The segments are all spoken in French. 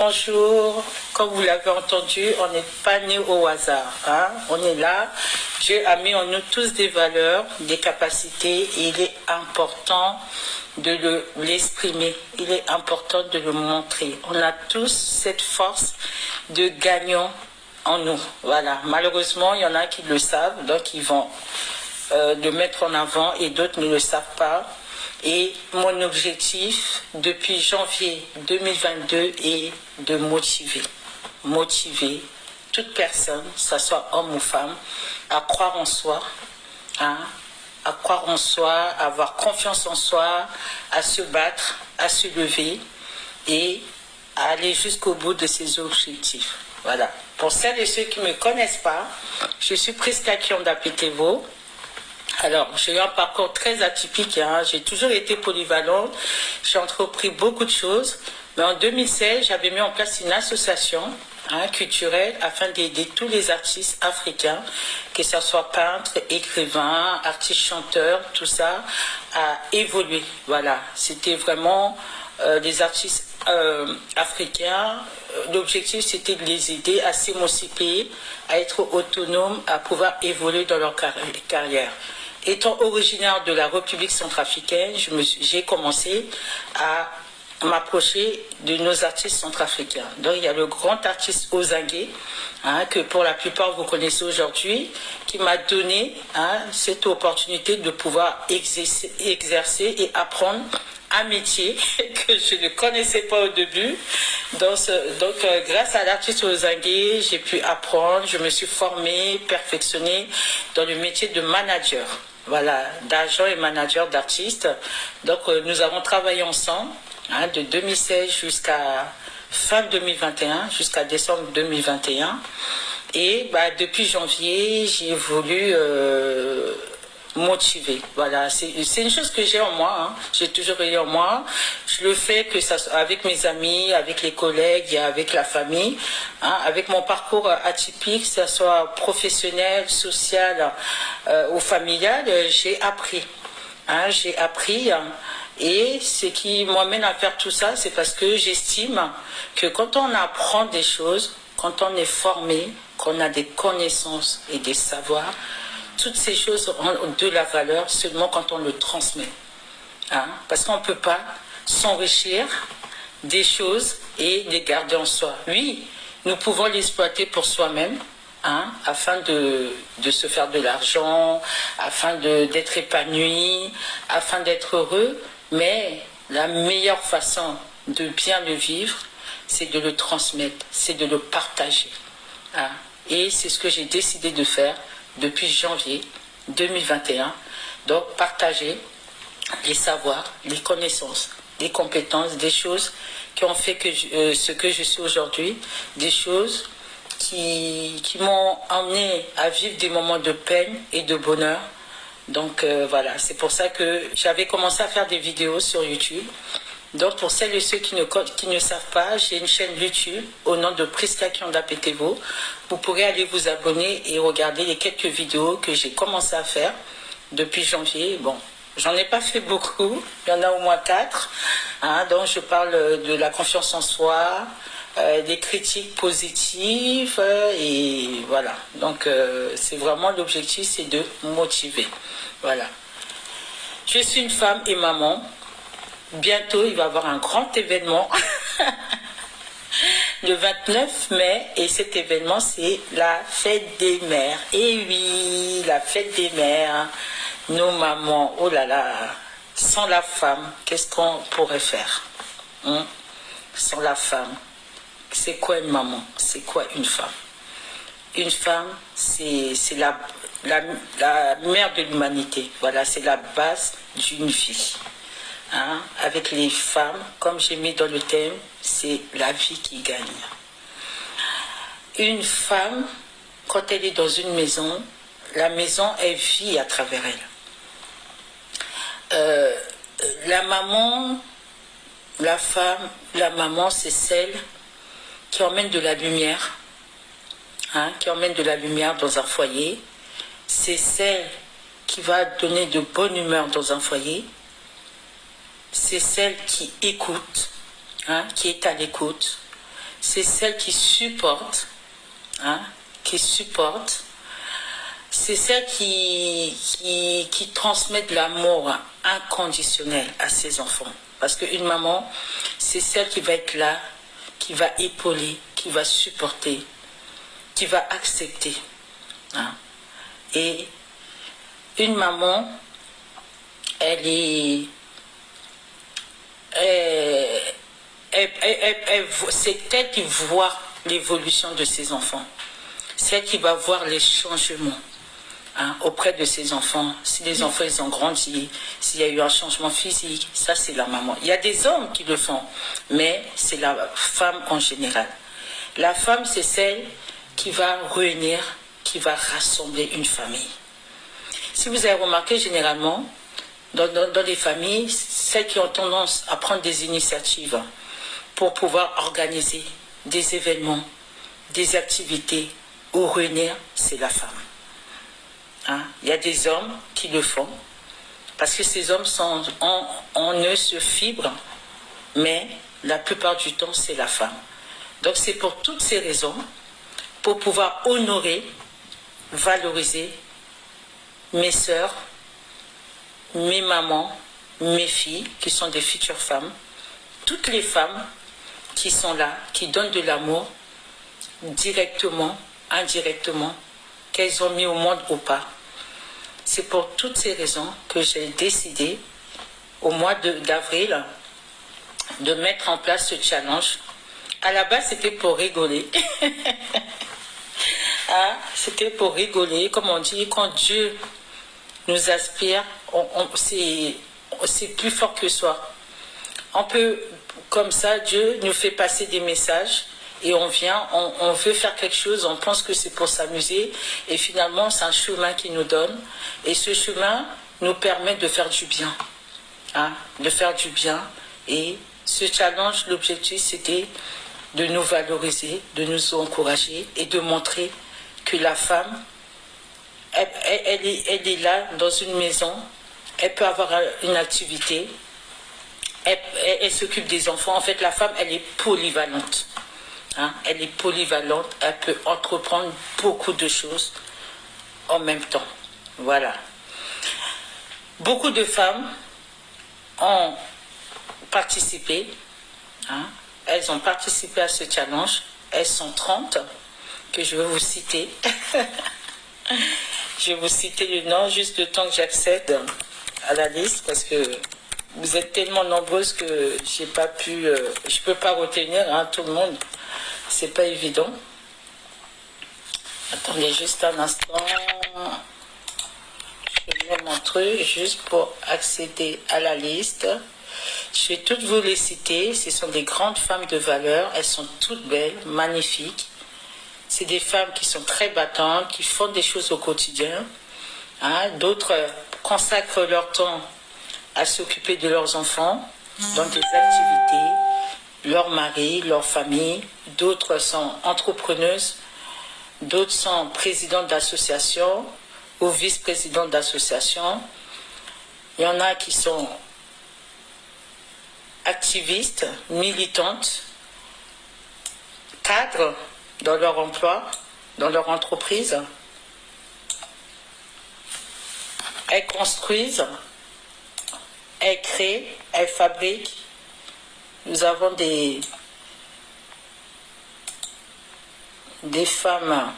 Bonjour, comme vous l'avez entendu, on n'est pas né au hasard. Hein? On est là, Dieu a mis en nous tous des valeurs, des capacités, et il est important de l'exprimer, il est important de le montrer. On a tous cette force de gagnant en nous. Voilà. Malheureusement, il y en a qui le savent, donc ils vont le mettre en avant et d'autres ne le savent pas. Et mon objectif depuis janvier 2022 est de motiver toute personne, que ce soit homme ou femme, à croire en soi, hein, à croire en soi, à avoir confiance en soi, à se battre, à se lever et à aller jusqu'au bout de ses objectifs. Voilà. Pour celles et ceux qui ne me connaissent pas, je suis Prisca Kionda Petevo. Alors, j'ai eu un parcours très atypique, hein. J'ai toujours été polyvalente, j'ai entrepris beaucoup de choses, mais en 2016, j'avais mis en place une association culturelle afin d'aider tous les artistes africains, que ce soit peintres, écrivains, artistes chanteurs, tout ça, à évoluer. Voilà, c'était vraiment les artistes africains. L'objectif, c'était de les aider à s'émanciper, à être autonomes, à pouvoir évoluer dans leur carrière. Étant originaire de la République centrafricaine, j'ai commencé à m'approcher de nos artistes centrafricains. Donc il y a le grand artiste Ozingué, que pour la plupart vous connaissez aujourd'hui, qui m'a donné cette opportunité de pouvoir exercer et apprendre un métier que je ne connaissais pas au début. Donc grâce à l'artiste Ozingué, j'ai pu apprendre, je me suis formée, perfectionnée dans le métier de manager. Voilà, d'agent et manager d'artistes. Donc nous avons travaillé ensemble de 2016 jusqu'à fin 2021, jusqu'à décembre 2021. Et depuis janvier, j'ai voulu motiver. Voilà, c'est une chose que j'ai en moi. J'ai toujours eu en moi. Je le fais que ça soit avec mes amis, avec les collègues et avec la famille. Avec mon parcours atypique, que ce soit professionnel, social ou familial, j'ai appris. J'ai appris. Et ce qui m'amène à faire tout ça, c'est parce que j'estime que quand on apprend des choses, quand on est formé, qu'on a des connaissances et des savoirs, toutes ces choses ont de la valeur seulement quand on le transmet. Parce qu'on ne peut pas s'enrichir des choses et les garder en soi. Oui, nous pouvons l'exploiter pour soi-même, afin de se faire de l'argent, afin d'être épanoui, afin d'être heureux. Mais la meilleure façon de bien le vivre, c'est de le transmettre, c'est de le partager. Et c'est ce que j'ai décidé de faire depuis janvier 2021. Donc partager les savoirs, les connaissances, les compétences, des choses qui ont fait que ce que je suis aujourd'hui, des choses qui m'ont amené à vivre des moments de peine et de bonheur. Donc voilà, c'est pour ça que j'avais commencé à faire des vidéos sur YouTube. Donc pour celles et ceux qui ne savent pas, j'ai une chaîne YouTube au nom de Prisca Kionda Petevo. Vous pourrez aller vous abonner et regarder les quelques vidéos que j'ai commencé à faire depuis janvier. Bon, j'en ai pas fait beaucoup, il y en a au moins 4. Donc je parle de la confiance en soi, des critiques positives et voilà. Donc c'est vraiment l'objectif, c'est de motiver. Voilà. Je suis une femme et maman. Bientôt, il va y avoir un grand événement le 29 mai et cet événement, c'est la fête des mères. Et oui, la fête des mères, nos mamans, oh là là, sans la femme, qu'est-ce qu'on pourrait faire sans la femme, c'est quoi une maman? C'est quoi une femme? Une femme, c'est la mère de l'humanité. Voilà, c'est la base d'une vie. Avec les femmes, comme j'ai mis dans le thème, c'est la vie qui gagne. Une femme, quand elle est dans une maison, la maison, elle vit à travers elle. La maman, la femme, la maman, c'est celle qui emmène de la lumière, qui emmène de la lumière dans un foyer. C'est celle qui va donner de bonne humeur dans un foyer. C'est celle qui écoute, qui est à l'écoute. c'est celle qui supporte, hein, qui supporte. C'est celle qui transmet de l'amour inconditionnel à ses enfants. Parce qu'une maman, c'est celle qui va être là, qui va épauler, qui va supporter, qui va accepter. Hein. Et une maman, c'est elle qui voit l'évolution de ses enfants. C'est elle qui va voir les changements. Hein, auprès de ses enfants, si les enfants ils ont grandi, s'il y a eu un changement physique, ça c'est la maman. Il y a des hommes qui le font, mais c'est la femme en général. La femme c'est celle qui va réunir, qui va rassembler une famille. Si vous avez remarqué généralement, dans les familles, celles qui ont tendance à prendre des initiatives pour pouvoir organiser des événements, des activités ou réunir, c'est la femme. Hein? Il y a des hommes qui le font, parce que ces hommes sont en eux ce fibre, mais la plupart du temps, c'est la femme. Donc c'est pour toutes ces raisons, pour pouvoir honorer, valoriser mes sœurs, mes mamans, mes filles, qui sont des futures femmes, toutes les femmes qui sont là, qui donnent de l'amour, directement, indirectement, qu'elles ont mis au monde ou pas. C'est pour toutes ces raisons que j'ai décidé, au mois d'avril, de mettre en place ce challenge. À la base, c'était pour rigoler. Ah, c'était pour rigoler. Comme on dit, quand Dieu nous aspire, c'est plus fort que soi. On peut, comme ça, Dieu nous fait passer des messages. Et on vient, on veut faire quelque chose, on pense que c'est pour s'amuser. Et finalement, c'est un chemin qui nous donne. Et ce chemin nous permet de faire du bien. Hein, de faire du bien. Et ce challenge, l'objectif, c'était de nous valoriser, de nous encourager et de montrer que la femme, elle est là dans une maison, elle peut avoir une activité, elle s'occupe des enfants. En fait, la femme, elle est polyvalente. Hein, elle est polyvalente, elle peut entreprendre beaucoup de choses en même temps. Voilà. Beaucoup de femmes ont participé. Hein, elles ont participé à ce challenge. Elles sont 30 que je vais vous citer. Je vais vous citer le nom, juste le temps que j'accède à la liste, parce que vous êtes tellement nombreuses que j'ai pas pu, je peux pas retenir hein, tout le monde. C'est pas évident. Attendez juste un instant. Je mets mon truc juste pour accéder à la liste. Je vais toutes vous les citer. Ce sont des grandes femmes de valeur. Elles sont toutes belles, magnifiques. C'est des femmes qui sont très battantes, qui font des choses au quotidien. Hein. D'autres consacrent leur temps à s'occuper de leurs enfants dans des activités. Leur mari, leur famille, d'autres sont entrepreneuses, d'autres sont présidentes d'associations ou vice-présidentes d'associations. Il y en a qui sont activistes, militantes, cadres dans leur emploi, dans leur entreprise. Elles construisent, elles créent, elles fabriquent. Nous avons des femmes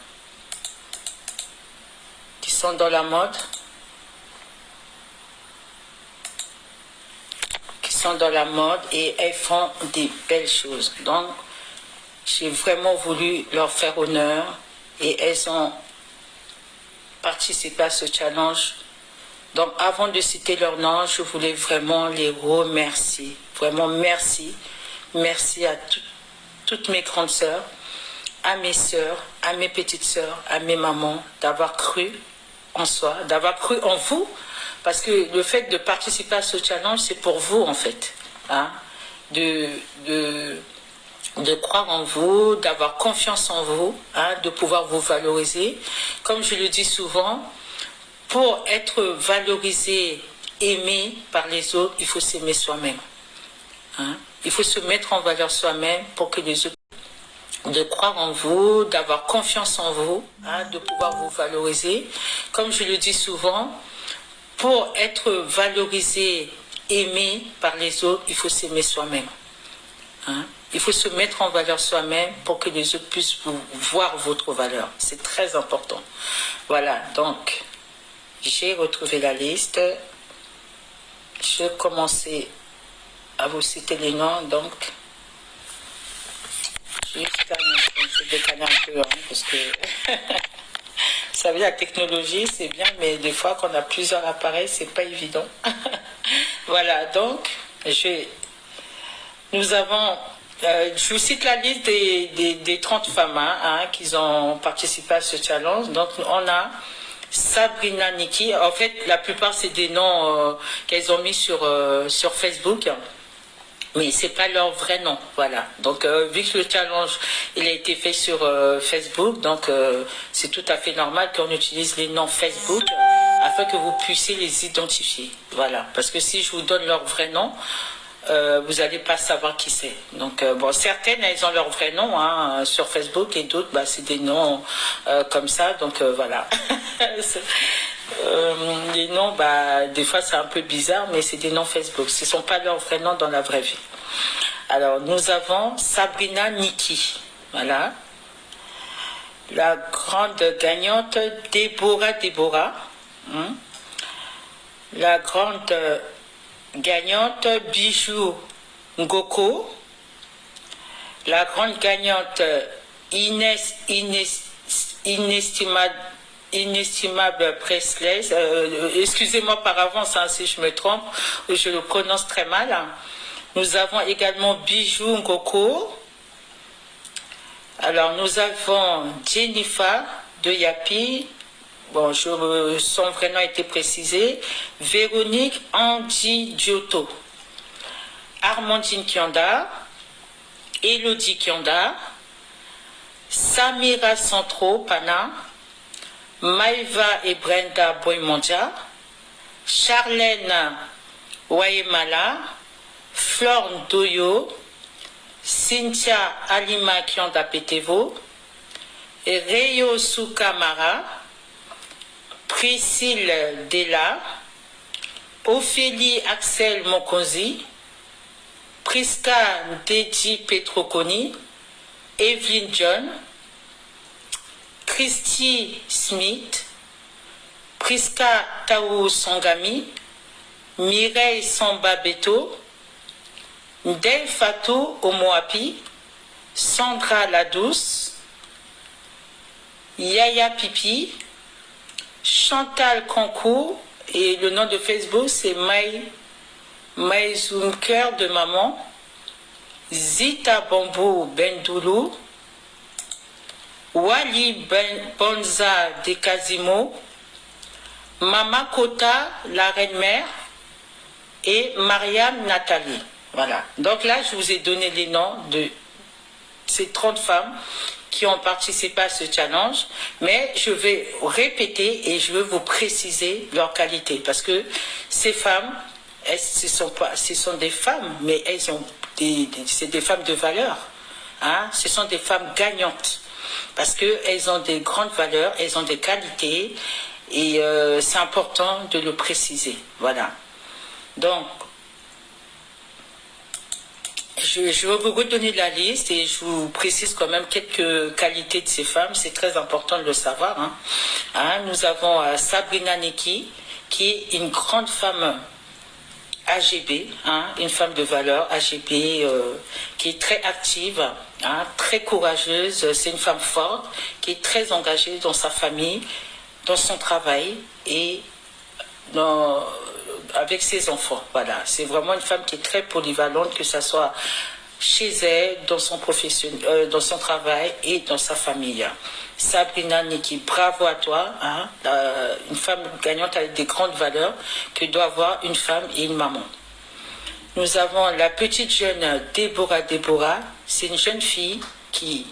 qui sont dans la mode, et elles font des belles choses. Donc, j'ai vraiment voulu leur faire honneur et elles ont participé à ce challenge. Donc, avant de citer leur nom, je voulais vraiment les remercier. Vraiment, merci. Merci à toutes mes grandes sœurs, à mes sœurs, à mes petites sœurs, à mes mamans, d'avoir cru en soi, d'avoir cru en vous. Parce que le fait de participer à ce challenge, c'est pour vous, en fait. Hein? De croire en vous, d'avoir confiance en vous, hein? De pouvoir vous valoriser. Comme je le dis souvent, pour être valorisé, aimé par les autres, il faut s'aimer soi-même. Hein? Il faut se mettre en valeur soi-même pour que les autres de croire en vous, d'avoir confiance en vous, hein, de pouvoir vous valoriser. Comme je le dis souvent, pour être valorisé, aimé par les autres, il faut s'aimer soi-même. Hein. Il faut se mettre en valeur soi-même pour que les autres puissent voir votre valeur. C'est très important. Voilà, donc, j'ai retrouvé la liste. Je vais commencer à vous citer les noms, donc... Je décale un peu, hein, parce que vous savez, la technologie, c'est bien, mais des fois, quand on a plusieurs appareils, c'est pas évident. Voilà, donc, nous avons, je vous cite la liste des 30 femmes qui ont participé à ce challenge. Donc, on a Sabrina Niki. En fait, la plupart, c'est des noms qu'elles ont mis sur Facebook. Mais c'est pas leur vrai nom, voilà. Donc, vu que le challenge, il a été fait sur Facebook, donc c'est tout à fait normal qu'on utilise les noms Facebook afin que vous puissiez les identifier, voilà. Parce que si je vous donne leur vrai nom, vous n'allez pas savoir qui c'est. Donc, bon, certaines, elles ont leur vrai nom hein, sur Facebook et d'autres, bah, c'est des noms comme ça, donc voilà. Les noms, bah, des fois c'est un peu bizarre, mais c'est des noms Facebook. Ce ne sont pas leurs vrais noms dans la vraie vie. Alors, nous avons Sabrina Niki. Voilà. La grande gagnante, Déborah. La grande gagnante, Bijou Ngoko. La grande gagnante, Inestimable Presley, excusez-moi par avance hein, si je me trompe, je le prononce très mal. Nous avons également Bijou Ngoko. Alors nous avons Jennifer de Yapi, bon, son vrai nom a été précisé, Véronique Andy Giotto, Armandine Kionda, Elodie Kionda, Samira Santro Pana, Maïva et Brenda Boymondia, Charlène Waemala, Flore Doyo, Cynthia Alima Kianda Petevo, Reyo Sukamara, Priscille Della, Ophélie Axel Mokonzi, Priska Deji Petroconi, Evelyn John, Christy Smith, Priska Taou Sangami, Mireille Samba Beto, Ndel Fatou Omoapi, Sandra Ladouce, Yaya Pipi, Chantal Concours, et le nom de Facebook c'est Maïzoum Cœur de Maman, Zita Bambou Bendoulou, Wali Bonza de Casimo, Mama Kota, la reine-mère, et Mariam Nathalie. Voilà. Donc là, je vous ai donné les noms de ces 30 femmes qui ont participé à ce challenge, mais je vais répéter et je vais vous préciser leurs qualités, parce que ces femmes, ce sont des femmes, mais c'est des femmes de valeur. Hein? Ce sont des femmes gagnantes. Parce qu'elles ont des grandes valeurs, elles ont des qualités, et c'est important de le préciser. Voilà. Donc, je vais vous redonner la liste et je vous précise quand même quelques qualités de ces femmes. C'est très important de le savoir. Nous avons Sabrina Niki, qui est une grande femme AGB, une femme de valeur, AGB, qui est très active, très courageuse. C'est une femme forte, qui est très engagée dans sa famille, dans son travail et avec ses enfants. Voilà, c'est vraiment une femme qui est très polyvalente, que ce soit chez elle, dans son dans son travail et dans sa famille. Sabrina Niki, bravo à toi, une femme gagnante avec des grandes valeurs que doit avoir une femme et une maman. Nous avons la petite jeune Déborah, c'est une jeune fille qui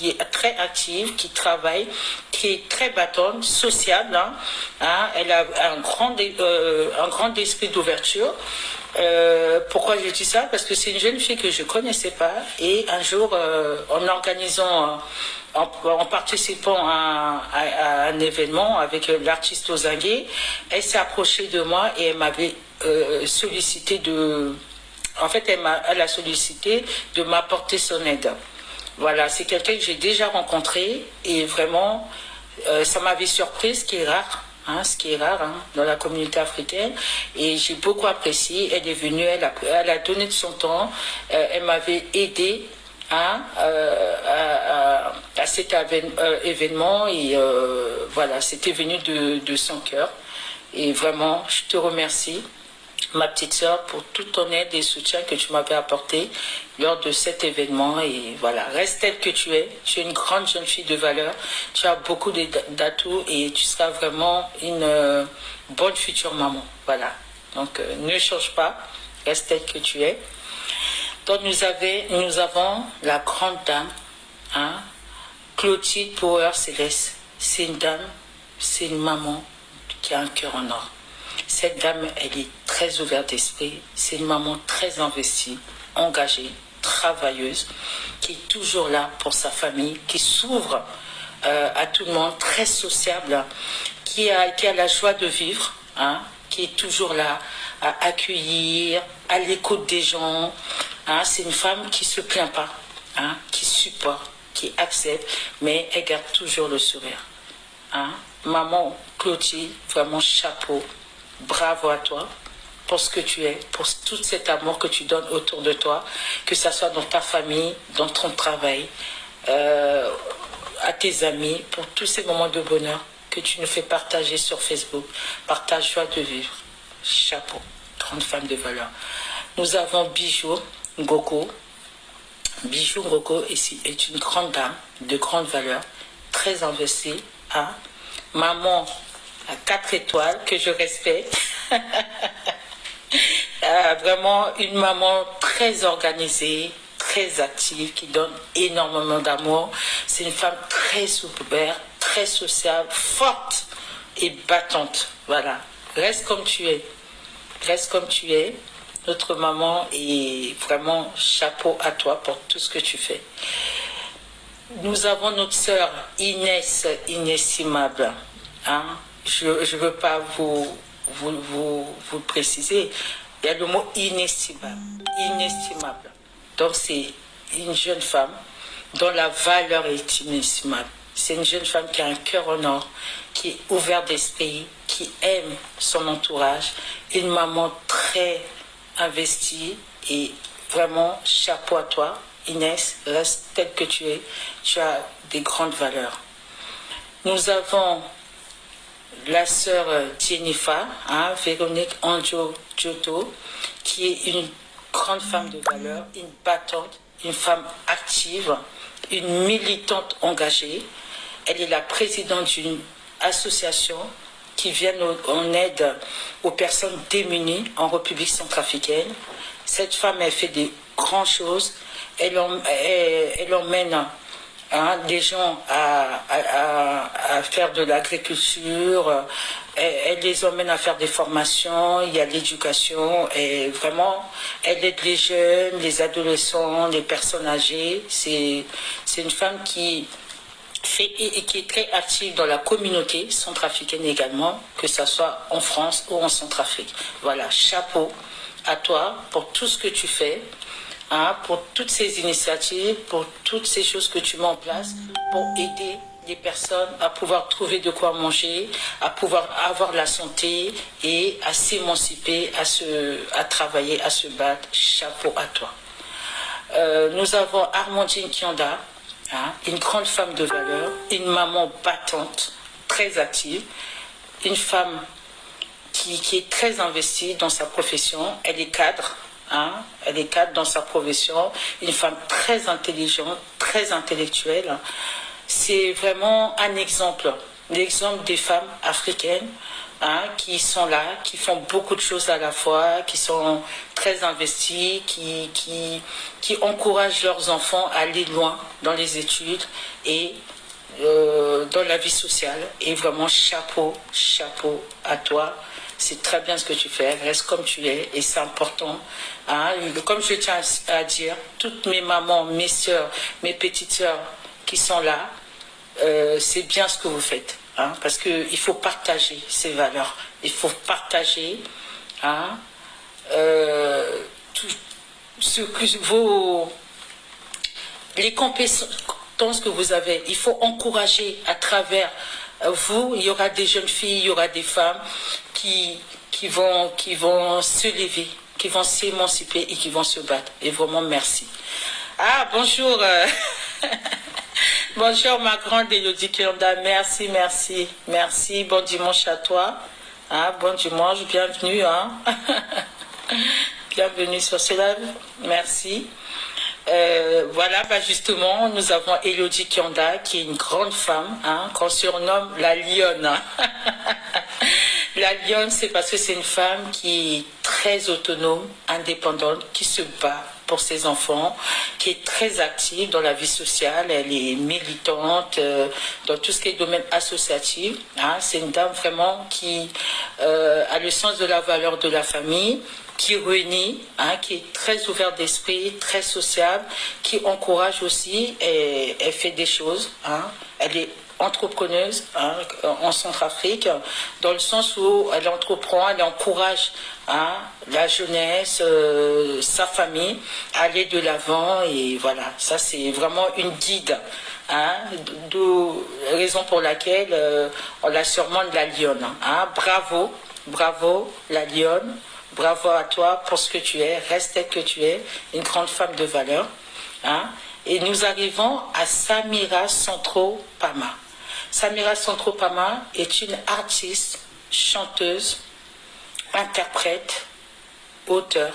est très active, qui travaille, qui est très battante, sociable. Elle a un grand esprit d'ouverture. Pourquoi je dis ça? Parce que c'est une jeune fille que je ne connaissais pas et un jour, en organisant, en participant à un événement avec l'artiste Ozingué, elle s'est approchée de moi et elle m'avait sollicité de... En fait, elle a sollicité de m'apporter son aide. Voilà, c'est quelqu'un que j'ai déjà rencontré et vraiment, ça m'avait surpris, ce qui est rare. Ce qui est rare dans la communauté africaine, et j'ai beaucoup apprécié. Elle est venue, elle a donné de son temps, elle m'avait aidé à cet événement, et voilà, c'était venu de son cœur, et vraiment je te remercie, ma petite sœur, pour toute ton aide et soutien que tu m'avais apporté lors de cet événement. Et voilà, reste telle que tu es. Tu es une grande jeune fille de valeur. Tu as beaucoup d'atouts et tu seras vraiment une bonne future maman. Voilà. Donc, ne change pas. Reste telle que tu es. Donc, nous avons la grande dame, Clotilde Power Céleste. C'est une dame, c'est une maman qui a un cœur en or. Cette dame, elle est très ouverte d'esprit. C'est une maman très investie, engagée, travailleuse, qui est toujours là pour sa famille, qui s'ouvre à tout le monde, très sociable, qui a la joie de vivre, qui est toujours là à accueillir, à l'écoute des gens. C'est une femme qui ne se plaint pas, qui supporte, qui accepte, mais elle garde toujours le sourire. Maman Clotilde, vraiment chapeau. Bravo à toi pour ce que tu es, pour tout cet amour que tu donnes autour de toi, que ce soit dans ta famille, dans ton travail, à tes amis, pour tous ces moments de bonheur que tu nous fais partager sur Facebook, par ta joie de vivre. Chapeau, grande femme de valeur. Nous avons Bijou Ngoko. Bijou Ngoko est une grande dame de grande valeur, très investie. Maman à 4 étoiles, que je respecte. Vraiment une maman très organisée, très active, qui donne énormément d'amour. C'est une femme très ouverte, très sociable, forte et battante. Voilà, reste comme tu es. Reste comme tu es. Notre maman, est vraiment chapeau à toi pour tout ce que tu fais. Nous avons notre sœur Inès, inestimable. Je ne veux pas vous préciser. Il y a le mot inestimable. Inestimable. Donc c'est une jeune femme dont la valeur est inestimable. C'est une jeune femme qui a un cœur en or, qui est ouverte d'esprit, qui aime son entourage. Une maman très investie et vraiment chapeau à toi. Inès, reste telle que tu es. Tu as des grandes valeurs. Nous avons la sœur Jennifer, Véronique Anjo Giotto, qui est une grande femme de valeur, une battante, une femme active, une militante engagée. Elle est la présidente d'une association qui vient en aide aux personnes démunies en République centrafricaine. Cette femme, elle fait des grandes choses. Elle emmène les gens à faire de l'agriculture, elle les emmène à faire des formations, il y a l'éducation, et vraiment, elle aide les jeunes, les adolescents, les personnes âgées. C'est une femme qui est très active dans la communauté centrafricaine également, que ce soit en France ou en Centrafrique. Voilà, chapeau à toi pour tout ce que tu fais. Pour toutes ces initiatives, pour toutes ces choses que tu mets en place, pour aider les personnes à pouvoir trouver de quoi manger, à pouvoir avoir la santé et à s'émanciper, à travailler, à se battre. Chapeau à toi. Nous avons Armandine Kianda, une grande femme de valeur, une maman battante, très active, une femme qui est très investie dans sa profession. Elle est cadre. Elle est cadre dans sa profession, une femme très intelligente, très intellectuelle. C'est vraiment un exemple, l'exemple des femmes africaines qui sont là, qui font beaucoup de choses à la fois, qui sont très investies, qui encouragent leurs enfants à aller loin dans les études et dans la vie sociale. Et vraiment chapeau à toi. c'est très bien ce que tu fais, reste comme tu es, et c'est important. Hein. Comme je tiens à dire, toutes mes mamans, mes soeurs, mes petites soeurs qui sont là, c'est bien ce que vous faites. Hein, parce qu'il faut partager ces valeurs. Il faut partager hein, tout ce que les compétences que vous avez. Il faut encourager à travers vous. Il y aura des jeunes filles, il y aura des femmes qui vont se lever, qui vont s'émanciper et qui vont se battre. Et vraiment, merci. Ah, bonjour. Bonjour ma grande Elodie Kionda, merci, merci, merci, bon dimanche à toi, hein, bon dimanche, bienvenue, hein. Bienvenue sur ce live, merci. Voilà, bah justement, nous avons Elodie Kionda, qui est une grande femme, hein, qu'on surnomme la lionne. Hein. La lionne, c'est parce que c'est une femme qui est très autonome, indépendante, qui se bat pour ses enfants, qui est très active dans la vie sociale, elle est militante dans tout ce qui est domaine associatif. Hein. C'est une dame vraiment qui a le sens de la valeur de la famille, qui réunit, hein, qui est très ouverte d'esprit, très sociable, qui encourage aussi, et elle fait des choses. Hein. Elle est entrepreneuse hein, en Centrafrique, dans le sens où elle entreprend, elle encourage hein, la jeunesse, sa famille à aller de l'avant, et voilà, ça c'est vraiment une guide, hein, d'où raison pour laquelle on la surnomme la lionne. Hein. Bravo, bravo la lionne, bravo à toi pour ce que tu es, reste tel que tu es, une grande femme de valeur. Hein. Et nous arrivons à Samira Centro-Pama. Samira Centro-Pama est une artiste, chanteuse, interprète, auteure.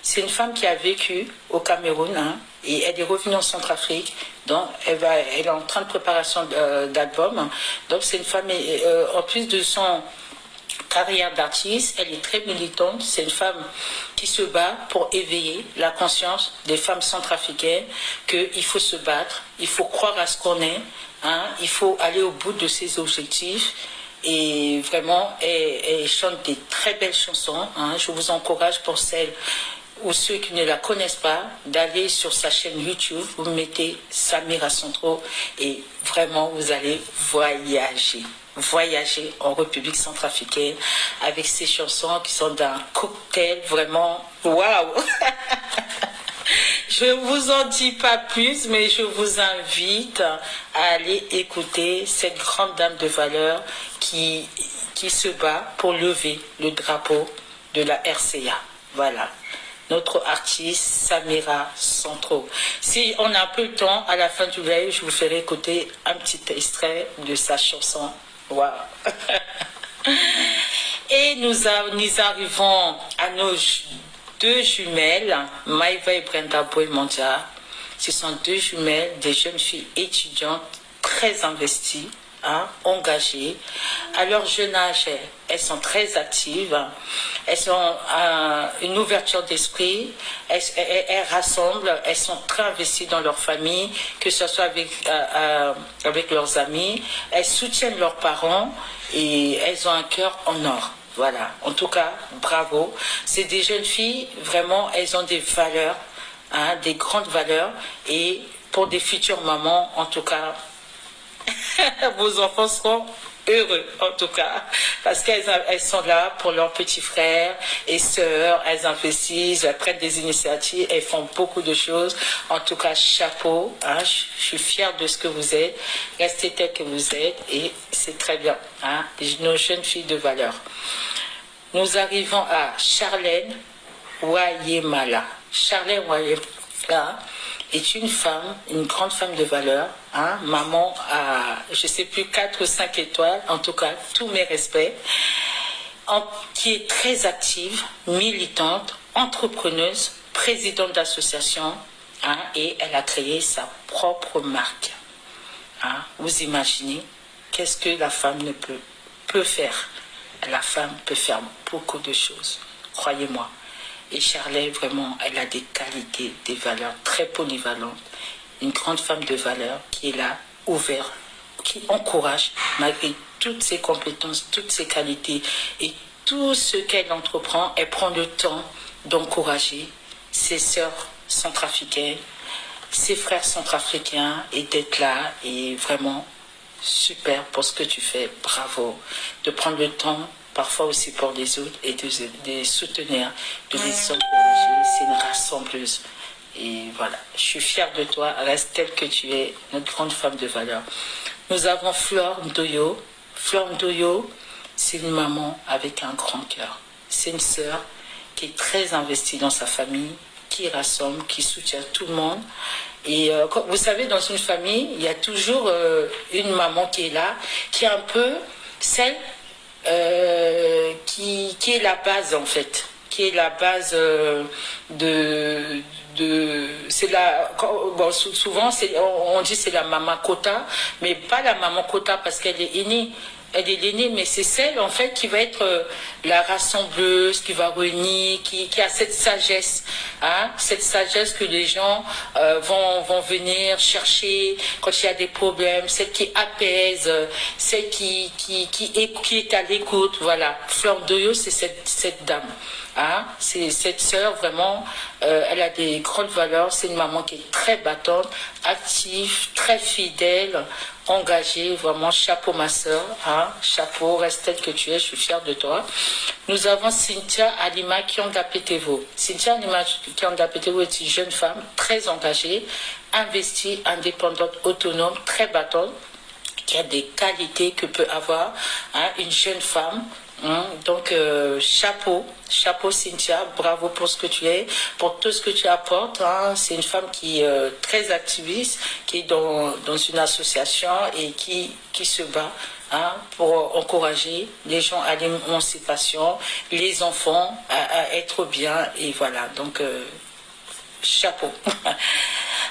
C'est une femme qui a vécu au Cameroun hein, et elle est revenue en Centrafrique. Donc elle est en train de préparation d'album. Donc c'est une femme, en plus de son carrière d'artiste, elle est très militante. C'est une femme qui se bat pour éveiller la conscience des femmes centrafricaines qu'il faut se battre, il faut croire à ce qu'on est, hein, il faut aller au bout de ses objectifs. Et vraiment, elle chante des très belles chansons. Hein. Je vous encourage pour celles ou ceux qui ne la connaissent pas, d'aller sur sa chaîne YouTube, vous mettez Samira Centro et vraiment vous allez voyager en République centrafricaine avec ces chansons qui sont d'un cocktail vraiment waouh. Je ne vous en dis pas plus, mais je vous invite à aller écouter cette grande dame de valeur qui se bat pour lever le drapeau de la RCA. Voilà. Notre artiste Samira Centro. Si on a un peu de temps, à la fin du live, je vous ferai écouter un petit extrait de sa chanson. Waouh. Et nous arrivons à nos deux jumelles, Maïva et Brenda Boy-Mondia. Ce sont deux jumelles, des jeunes filles étudiantes très investies, hein, engagées. À leur jeune âge, elles sont très actives. Elles ont une ouverture d'esprit. Elles rassemblent. Elles sont très investies dans leur famille, que ce soit avec leurs amis. Elles soutiennent leurs parents et elles ont un cœur en or. Voilà, en tout cas, bravo. C'est des jeunes filles, vraiment, elles ont des valeurs, hein, des grandes valeurs. Et pour des futures mamans, en tout cas, vos enfants seront heureux, en tout cas. Parce qu'elles sont là pour leurs petits frères et sœurs. Elles investissent, elles prennent des initiatives, elles font beaucoup de choses. En tout cas, chapeau. Hein, je suis fière de ce que vous êtes. Restez tel que vous êtes et c'est très bien. Hein, nos jeunes filles de valeur. Nous arrivons à Charlène Wayemala. Charlène Wayemala est une femme, une grande femme de valeur, hein, maman à, je ne sais plus, 4 ou 5 étoiles, en tout cas, tous mes respects, qui est très active, militante, entrepreneuse, présidente d'association, hein, et elle a créé sa propre marque. Hein. Vous imaginez, qu'est-ce que la femme peut faire? La femme peut faire beaucoup de choses, croyez-moi. Et Charlène, vraiment, elle a des qualités, des valeurs très polyvalentes. Une grande femme de valeur qui est là, ouverte, qui encourage, malgré toutes ses compétences, toutes ses qualités et tout ce qu'elle entreprend, elle prend le temps d'encourager ses sœurs centrafricaines, ses frères centrafricains et d'être là et vraiment super pour ce que tu fais, bravo, de prendre le temps parfois aussi pour les autres et de les soutenir, de les encourager, c'est une rassembleuse. Et voilà, je suis fière de toi, reste telle que tu es, notre grande femme de valeur. Nous avons Flore Ndoyo. Flore Ndoyo, c'est une maman avec un grand cœur. C'est une sœur qui est très investie dans sa famille, qui rassemble, qui soutient tout le monde. Et vous savez, dans une famille, il y a toujours une maman qui est là, qui est un peu celle qui est la base en fait, qui est la base c'est la bon, souvent on dit c'est la maman quota, mais pas la maman quota parce qu'elle est aînée. Elle est l'aînée, mais c'est celle en fait qui va être la rassembleuse, qui va réunir, qui a cette sagesse, hein, cette sagesse que les gens vont venir chercher quand il y a des problèmes, celle qui apaise, celle qui est à l'écoute, voilà. Flore Ndoyo, c'est cette dame. Hein, c'est cette sœur vraiment, elle a des grandes valeurs, c'est une maman qui est très battante, active, très fidèle, engagée, vraiment chapeau ma sœur, hein, chapeau, reste telle que tu es, je suis fière de toi. Nous avons Cynthia Alima Kianda-Petevo. Cynthia Alima Kianda-Petevo est une jeune femme très engagée, investie, indépendante, autonome, très battante, qui a des qualités que peut avoir hein, une jeune femme. Donc, chapeau Cynthia, bravo pour ce que tu es, pour tout ce que tu apportes. Hein. C'est une femme qui est très activiste, qui est dans une association et qui se bat hein, pour encourager les gens à l'émancipation, les enfants à être bien. Et voilà, donc chapeau.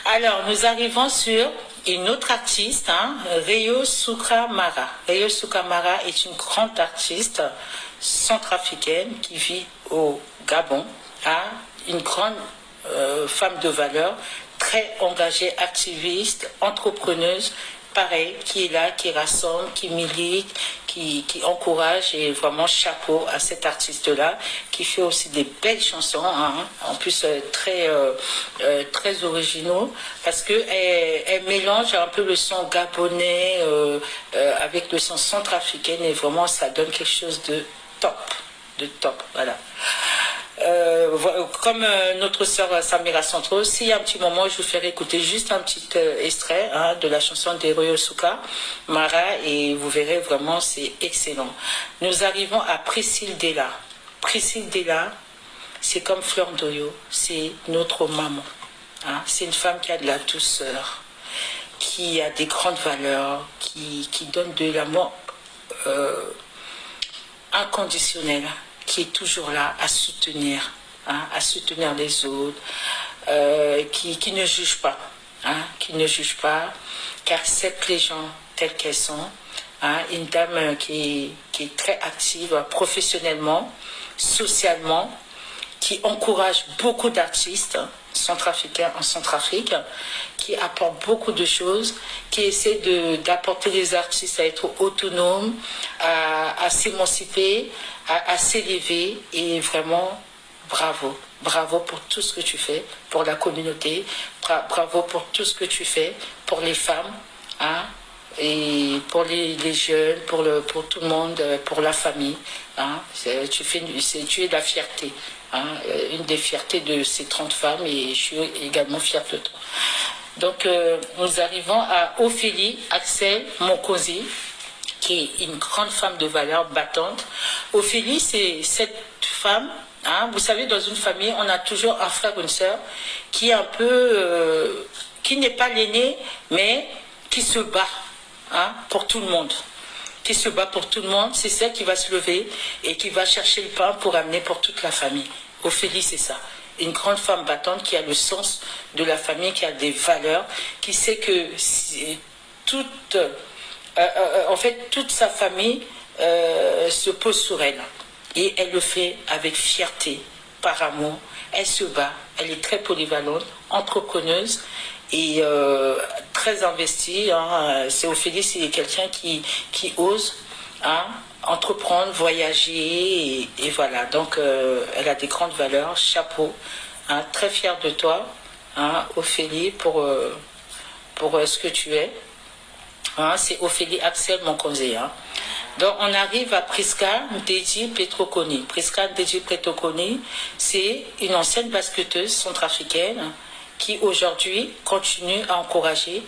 Alors, nous arrivons sur une autre artiste, hein, Reyo Souka-Mara. Reyo Souka-Mara est une grande artiste centrafricaine qui vit au Gabon, hein, une grande femme de valeur, très engagée, activiste, entrepreneuse, pareil, qui est là, qui rassemble, qui milite, qui encourage et vraiment chapeau à cet artiste-là, qui fait aussi des belles chansons, hein, en plus très originaux, parce que elle mélange un peu le son gabonais avec le son centrafricain et vraiment ça donne quelque chose de top, voilà. Comme notre sœur Samira Santro, s'il y a un petit moment, je vous ferai écouter juste un petit extrait hein, de la chanson de Reyo Souka-Mara et vous verrez vraiment, c'est excellent. Nous arrivons à Priscille Della. Priscille Della, c'est comme Flore Ndoyo, c'est notre maman. Hein. C'est une femme qui a de la douceur, qui a des grandes valeurs, qui donne de l'amour inconditionnel, qui est toujours là à soutenir les autres, qui ne juge pas, hein, qui accepte les gens tels qu'elles sont, hein, une dame qui est très active professionnellement, socialement, qui encourage beaucoup d'artistes centrafricains en Centrafrique, qui apporte beaucoup de choses, qui essaie d'apporter les artistes à être autonomes, à s'émanciper, à s'élever et vraiment bravo pour tout ce que tu fais pour la communauté, bravo pour tout ce que tu fais pour les femmes, hein, et pour les jeunes, pour tout le monde, pour la famille, hein, tu es la fierté. Hein, une des fiertés de ces 30 femmes et je suis également fière de toi. Donc nous arrivons à Ophélie Axel Mokosi, qui est une grande femme de valeur battante. Ophélie, c'est cette femme, hein, vous savez, dans une famille, on a toujours un frère ou une sœur qui est un peu, qui n'est pas l'aîné, mais qui se bat hein, pour tout le monde. Qui se bat pour tout le monde, c'est celle qui va se lever et qui va chercher le pain pour amener pour toute la famille. Ophélie, c'est ça. Une grande femme battante qui a le sens de la famille, qui a des valeurs, qui sait que toute sa famille se pose sur elle. Et elle le fait avec fierté, par amour. Elle se bat, elle est très polyvalente, entrepreneuse et très investie. Hein. C'est Ophélie, c'est quelqu'un qui ose hein, entreprendre, voyager, et voilà. Donc, elle a des grandes valeurs. Chapeau. Hein, très fière de toi, hein, Ophélie, pour ce que tu es. Hein, c'est Ophélie Axel, mon conseiller. Hein. Donc, on arrive à Prisca Ndedji Petrokoni. Prisca Ndedji Petrokoni, c'est une ancienne basketteuse centrafricaine qui, aujourd'hui, continue à encourager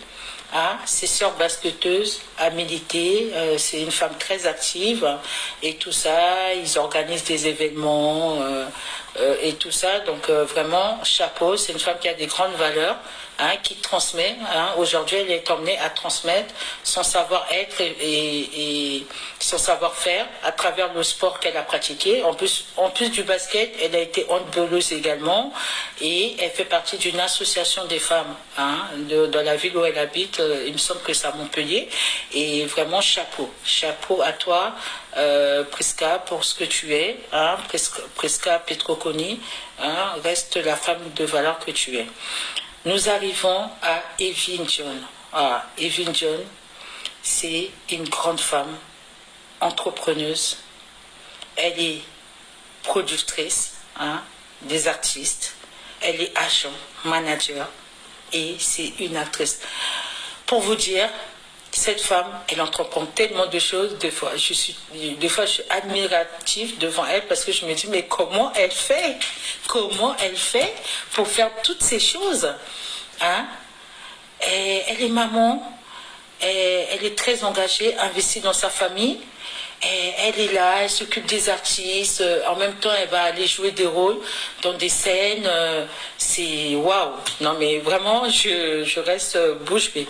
ses sœurs basketteuses à militer. C'est une femme très active et tout ça. Ils organisent des événements et tout ça. Donc, vraiment, chapeau. C'est une femme qui a des grandes valeurs. Hein, qui transmet. Hein, aujourd'hui, elle est emmenée à transmettre son savoir-être et son savoir-faire à travers le sport qu'elle a pratiqué. En plus du basket, elle a été handballeuse également et elle fait partie d'une association des femmes dans la ville où elle habite. Il me semble que c'est à Montpellier. Et vraiment, chapeau. Chapeau à toi, Prisca, pour ce que tu es. Hein, Prisca Petrokoni, hein, reste la femme de valeur que tu es. Nous arrivons à Evin John. Evin John, c'est une grande femme, entrepreneuse. Elle est productrice, des artistes. Elle est agent, manager et c'est une actrice. Pour vous dire, cette femme, elle entreprend tellement de choses. Des fois, je suis admirative devant elle parce que je me dis, mais comment elle fait? Comment elle fait pour faire toutes ces choses? Hein? Elle est maman, elle est très engagée, investie dans sa famille. Elle est là, elle s'occupe des artistes, en même temps elle va aller jouer des rôles dans des scènes, c'est waouh. Non mais vraiment je reste bouche bée.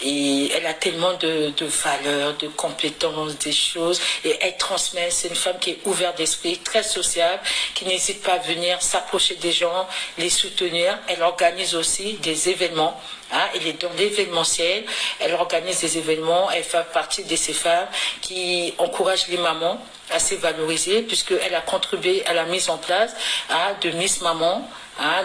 Et elle a tellement de valeurs, de compétences, des choses, et elle transmet. C'est une femme qui est ouverte d'esprit, très sociable, qui n'hésite pas à venir s'approcher des gens, les soutenir. Elle organise aussi des événements. Elle est dans l'événementiel, elle organise des événements, elle fait partie de ces femmes qui encouragent les mamans à se valoriser puisqu'elle a contribué à la mise en place de Miss Maman.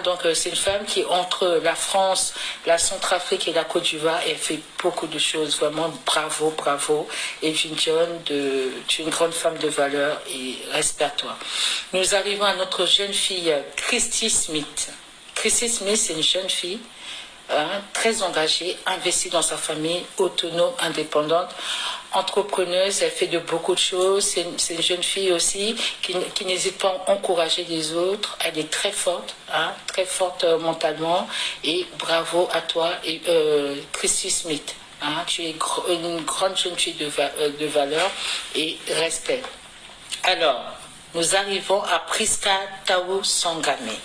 Donc c'est une femme qui entre la France, la Centrafrique et la Côte d'Ivoire et elle fait beaucoup de choses. Vraiment bravo, bravo. Et John, tu es une grande femme de valeur et respect à toi. Nous arrivons à notre jeune fille Christy Smith. Christy Smith, c'est une jeune fille très engagée, investie dans sa famille, autonome, indépendante, entrepreneuse, elle fait de beaucoup de choses. C'est une jeune fille aussi qui n'hésite pas à encourager les autres. Elle est très forte mentalement. Et bravo à toi, et Christy Smith. Tu es une grande jeune fille de valeur et respect. Alors, nous arrivons à Prisca Tao Sangame.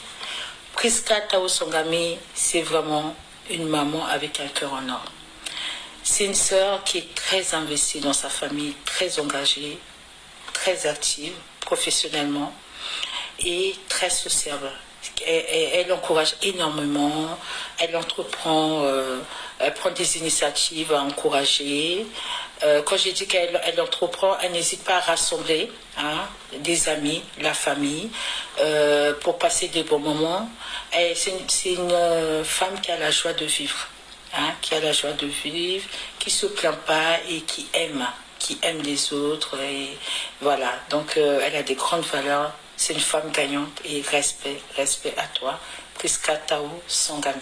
Prisca Tao Sangame, c'est vraiment une maman avec un cœur en or. C'est une sœur qui est très investie dans sa famille, très engagée, très active professionnellement et très sociable. Elle encourage énormément, elle entreprend, elle prend des initiatives à encourager. Quand j'ai dit qu'elle entreprend, elle n'hésite pas à rassembler des amis, la famille, pour passer des bons moments. C'est une femme qui a la joie de vivre, qui a la joie de vivre, qui ne se plaint pas et qui aime les autres. Et voilà, donc elle a des grandes valeurs. C'est une femme gagnante et respect à toi, Prisca Tao Sangame.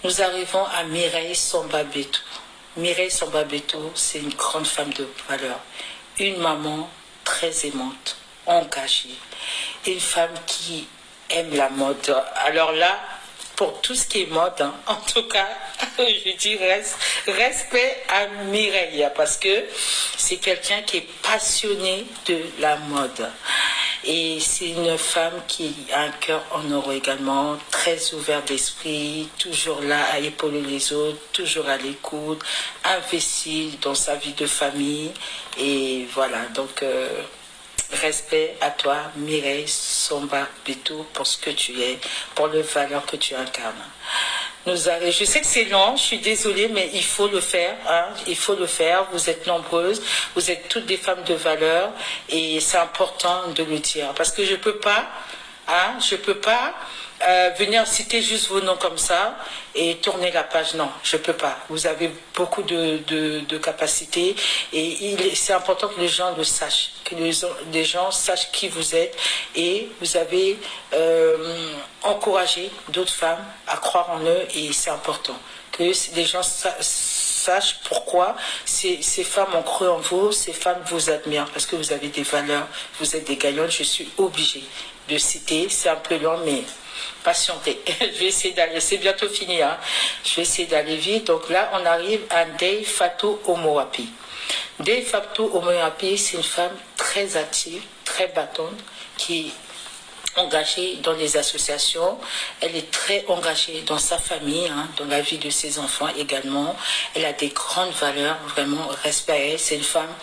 Nous arrivons à Mireille Samba Betou. Mireille Samba Betou, c'est une grande femme de valeur, une maman très aimante, engagée, une femme qui aime la mode. Alors là, pour tout ce qui est mode, en tout cas, je dis respect à Mireille, parce que c'est quelqu'un qui est passionné de la mode. Et c'est une femme qui a un cœur en or également, très ouvert d'esprit, toujours là à épauler les autres, toujours à l'écoute, investie dans sa vie de famille. Et voilà, donc respect à toi, Mireille Samba Betou, pour ce que tu es, pour les valeurs que tu incarnes. Je sais que c'est long, je suis désolée, mais il faut le faire. Il faut le faire. Vous êtes nombreuses, vous êtes toutes des femmes de valeur et c'est important de le dire. Parce que je peux pas venir citer juste vos noms comme ça et tourner la page, non, je peux pas. Vous avez beaucoup de capacités et c'est important que les gens le sachent, que les gens sachent qui vous êtes et vous avez encouragé d'autres femmes à croire en eux et c'est important que les gens sachent pourquoi ces femmes ont cru en vous, ces femmes vous admirent parce que vous avez des valeurs, vous êtes des gagnantes, je suis obligée de citer, c'est un peu long mais patientez, je vais essayer d'aller, c'est bientôt fini, hein. Je vais essayer d'aller vite. Donc là on arrive à Ndeye Fatou Omoapi. Ndeye Fatou Omoapi, c'est une femme très active, très battante, qui engagée dans les associations, elle est très engagée dans sa famille, hein, dans la vie de ses enfants également. Elle a des grandes valeurs, vraiment respect à elle. C'est une femme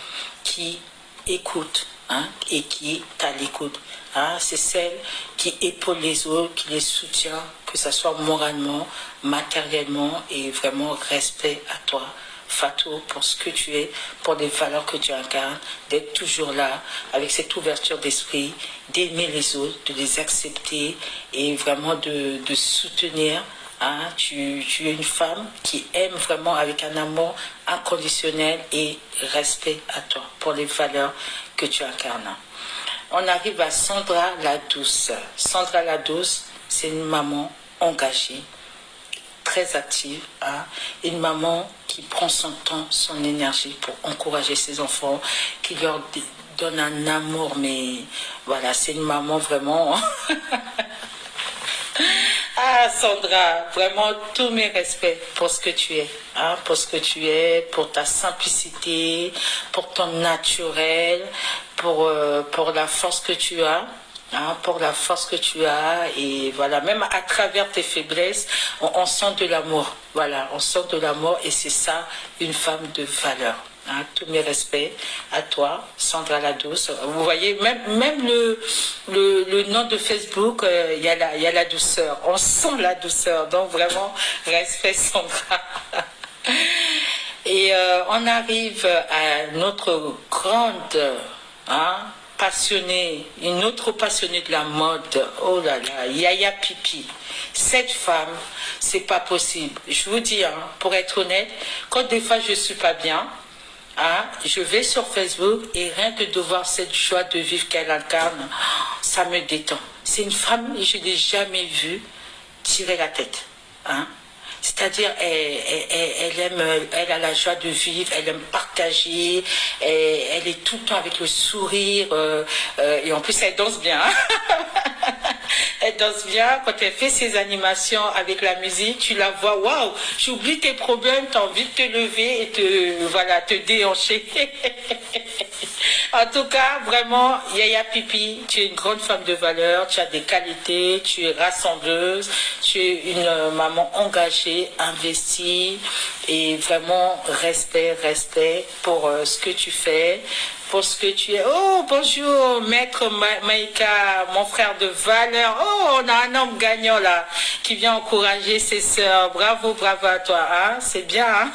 qui écoute, hein, et qui est à l'écoute. Hein. C'est celle qui épaule les autres, qui les soutient, que ce soit moralement, matériellement et vraiment respect à toi. Fatou, pour ce que tu es, pour les valeurs que tu incarnes, d'être toujours là, avec cette ouverture d'esprit, d'aimer les autres, de les accepter et vraiment de soutenir. Hein. Tu es une femme qui aime vraiment avec un amour inconditionnel et respect à toi, pour les valeurs que tu incarnes. On arrive à Sandra la Douce. Sandra la Douce, c'est une maman engagée, très active, hein, une maman qui prend son temps, son énergie pour encourager ses enfants, qui leur donne un amour, mais voilà, c'est une maman vraiment... Ah Sandra, vraiment tous mes respects pour ce que tu es, hein, pour ce que tu es, pour ta simplicité, pour ton naturel, pour la force que tu as. Hein, pour la force que tu as et voilà, même à travers tes faiblesses, on sent de l'amour, voilà, on sent de l'amour et c'est ça, une femme de valeur. Hein, tous mes respects à toi, Sandra la Douce. Vous voyez, même le nom de Facebook, il y a la douceur, on sent la douceur, donc vraiment, respect Sandra. Et on arrive à notre grande... Hein, passionnée, une autre passionnée de la mode, oh là là, Yaya Pipi. Cette femme, c'est pas possible. Je vous dis, hein, pour être honnête, quand des fois je suis pas bien, hein, je vais sur Facebook et rien que de voir cette joie de vivre qu'elle incarne, ça me détend. C'est une femme, je l'ai jamais vue tirer la tête, hein. C'est-à-dire, elle a la joie de vivre, elle aime partager, elle est tout le temps avec le sourire, et en plus elle danse bien. Elle danse bien, quand elle fait ses animations avec la musique, tu la vois, waouh, tu oublies tes problèmes, tu as envie de te lever et te déhancher. En tout cas, vraiment, Yaya Pipi, tu es une grande femme de valeur, tu as des qualités, tu es rassembleuse, tu es une maman engagée, investie et vraiment respect pour ce que tu fais, pour ce que tu es. Oh, bonjour, maître Maïka, mon frère de valeur. Oh, on a un homme gagnant là, qui vient encourager ses sœurs. Bravo, bravo à toi, hein? C'est bien, hein?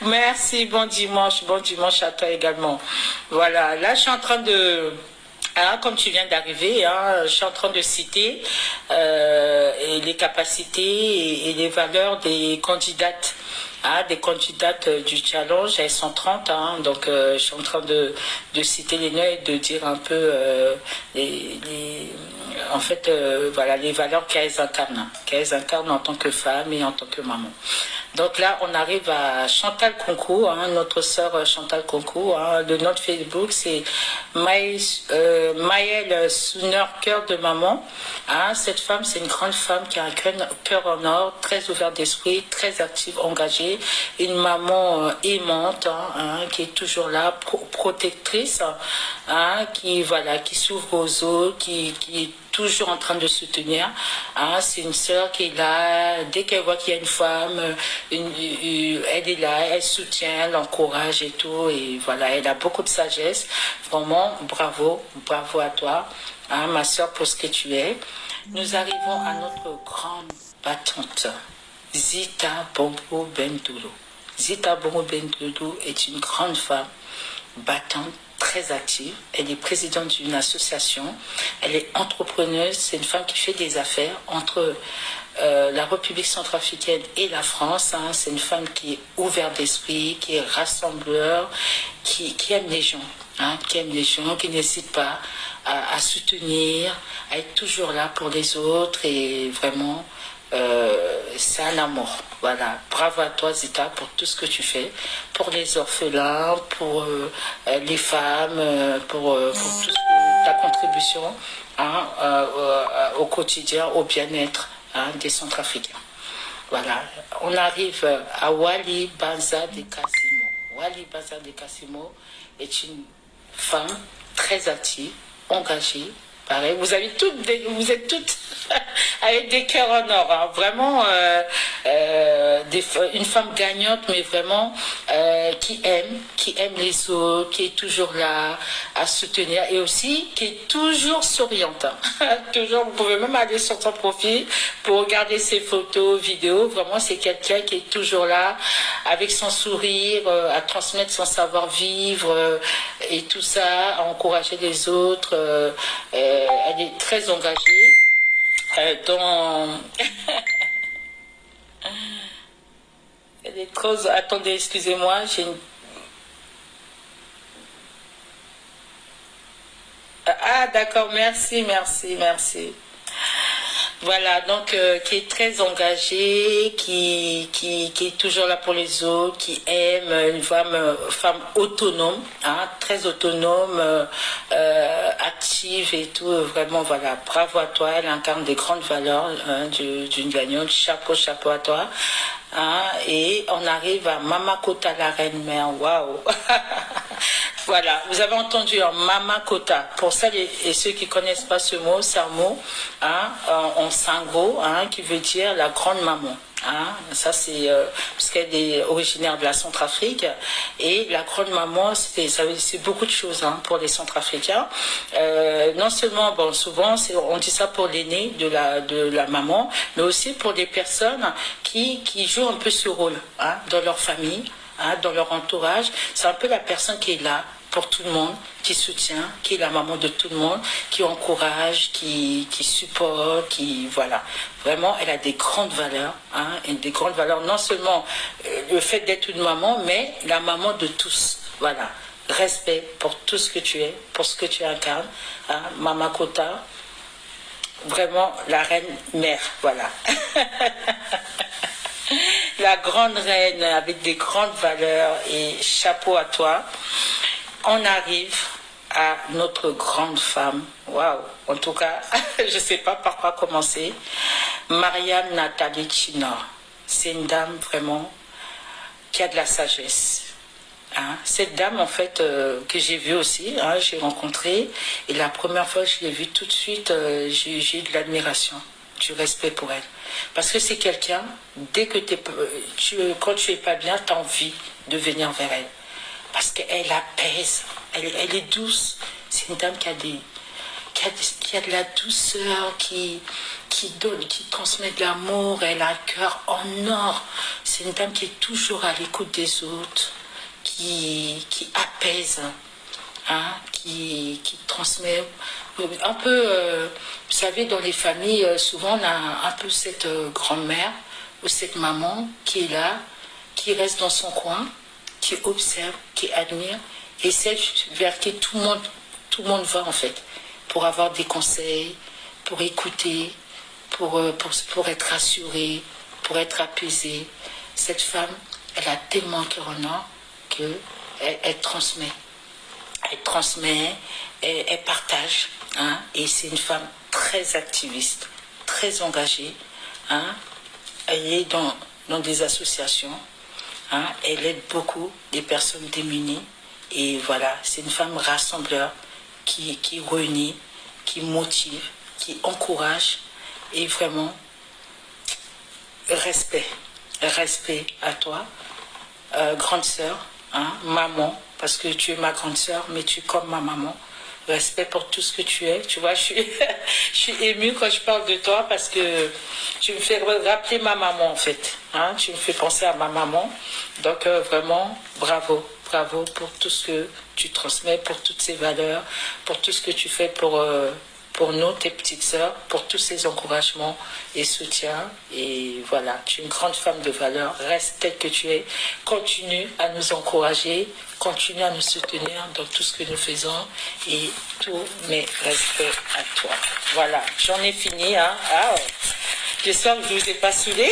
Merci, bon dimanche à toi également. Voilà, là je suis en train de... Hein, comme tu viens d'arriver, hein, je suis en train de citer les capacités et les valeurs des candidates. Ah, des candidates du challenge, elles sont 30, hein, donc je suis en train de citer les noms et de dire un peu voilà, les valeurs qu'elles incarnent en tant que femme et en tant que maman. Donc là, on arrive à Chantal Concours, hein, notre sœur Chantal Concours. Hein, le nom de Facebook, c'est Maëlle Souner, cœur de maman. Hein, cette femme, c'est une grande femme qui a un cœur en or, très ouverte d'esprit, très active, engagée. Une maman aimante, hein, qui est toujours là, protectrice, hein, qui s'ouvre aux autres, qui est toujours en train de soutenir. Hein, c'est une sœur qui est là, dès qu'elle voit qu'il y a une femme, elle est là, elle soutient, elle encourage et tout, et voilà, elle a beaucoup de sagesse. Vraiment, bravo à toi, hein, ma sœur, pour ce que tu es. Nous arrivons à notre grande battante, Zita Bongo Bendoulou. Zita Bongo Bendoulou est une grande femme, battante, très active. Elle est présidente d'une association. Elle est entrepreneuse. C'est une femme qui fait des affaires entre la République centrafricaine et la France. Hein. C'est une femme qui est ouverte d'esprit, qui est rassembleur, qui aime les gens. Hein, qui aime les gens, qui n'hésite pas à soutenir, à être toujours là pour les autres et vraiment, c'est un amour. Voilà, bravo à toi Zita pour tout ce que tu fais, pour les orphelins, pour les femmes, pour toute ta contribution hein, au quotidien, au bien-être hein, des Centrafricains. Voilà, on arrive à Wally Banza de Cassimo. Wally Banza de Cassimo est une femme très active, engagée. Pareil, vous êtes toutes avec des cœurs en or. Hein. Vraiment, une femme gagnante, mais vraiment qui aime les autres, qui est toujours là à soutenir et aussi qui est toujours souriante. Hein. Toujours, vous pouvez même aller sur son profil pour regarder ses photos, vidéos. Vraiment, c'est quelqu'un qui est toujours là avec son sourire, à transmettre son savoir-vivre et tout ça, à encourager les autres. Elle est très engagée dans... Elle est trop... Attendez, excusez-moi, j'ai une... Ah, d'accord, merci. Voilà, donc qui est très engagée, qui est toujours là pour les autres, qui aime, une femme autonome, hein, très autonome, active et tout. Vraiment, voilà, bravo à toi, elle incarne des grandes valeurs hein, d'une gagnante. Chapeau à toi. Hein, et on arrive à Mama Kota, la reine-mère. Waouh! Voilà, vous avez entendu hein, Mama Kota. Pour celles et ceux qui ne connaissent pas ce mot, c'est un mot hein, en sango hein, qui veut dire la grande maman. Hein. Ça, c'est parce qu'elle est originaire de la Centrafrique. Et la grande maman, c'est beaucoup de choses hein, pour les Centrafricains. Non seulement, bon, souvent, on dit ça pour l'aîné de la maman, mais aussi pour des personnes qui jouent un peu ce rôle hein, dans leur famille. Hein, dans leur entourage, c'est un peu la personne qui est là pour tout le monde, qui soutient, qui est la maman de tout le monde, qui encourage, qui supporte, qui voilà. Vraiment, elle a des grandes valeurs, hein, et des grandes valeurs. Non seulement le fait d'être une maman, mais la maman de tous. Voilà, respect pour tout ce que tu es, pour ce que tu incarnes, hein, Mama Kota. Vraiment la reine mère, voilà. La grande reine avec des grandes valeurs et chapeau à toi. On arrive à notre grande femme. Waouh! En tout cas, je ne sais pas par quoi commencer. Mariam Nathalie Chinor. C'est une dame vraiment qui a de la sagesse. Hein? Cette dame, en fait, que j'ai vue aussi, hein, j'ai rencontré. Et la première fois que je l'ai vue, tout de suite, j'ai eu de l'admiration, du respect pour elle. Parce que c'est quelqu'un, dès que quand tu es pas bien, tu as envie de venir vers elle. Parce qu'elle apaise, elle est douce. C'est une dame qui a de la douceur, qui donne, qui transmet de l'amour. Elle a un cœur en or. C'est une dame qui est toujours à l'écoute des autres, qui apaise, hein, qui transmet un peu, vous savez, dans les familles, souvent on a un peu cette grand-mère ou cette maman qui est là, qui reste dans son coin, qui observe, qui admire, et celle vers qui tout le monde va en fait, pour avoir des conseils, pour écouter, pour être rassuré, pour être apaisé. Cette femme, elle a tellement un cœur en or qu'elle transmet. Elle transmet, elle partage. Hein, et c'est une femme très activiste, très engagée. Hein, elle est dans des associations. Hein, elle aide beaucoup les personnes démunies. Et voilà, c'est une femme rassembleur qui réunit, qui motive, qui encourage. Et vraiment, respect à toi, grande sœur, hein, maman, parce que tu es ma grande sœur, mais tu es comme ma maman. respect pour tout ce que tu es. Tu vois, je suis émue quand je parle de toi parce que tu me fais rappeler ma maman en fait. Hein, tu me fais penser à ma maman. Donc vraiment, bravo. Bravo pour tout ce que tu transmets, pour toutes ces valeurs, pour tout ce que tu fais pour nous, tes petites sœurs, pour tous ces encouragements et soutiens. Et voilà, tu es une grande femme de valeur. Reste telle que tu es. Continue à nous encourager, continue à nous soutenir dans tout ce que nous faisons. Et tous mes respects à toi. Voilà, j'en ai fini. Hein. Ah, j'espère que je ne vous ai pas saoulé.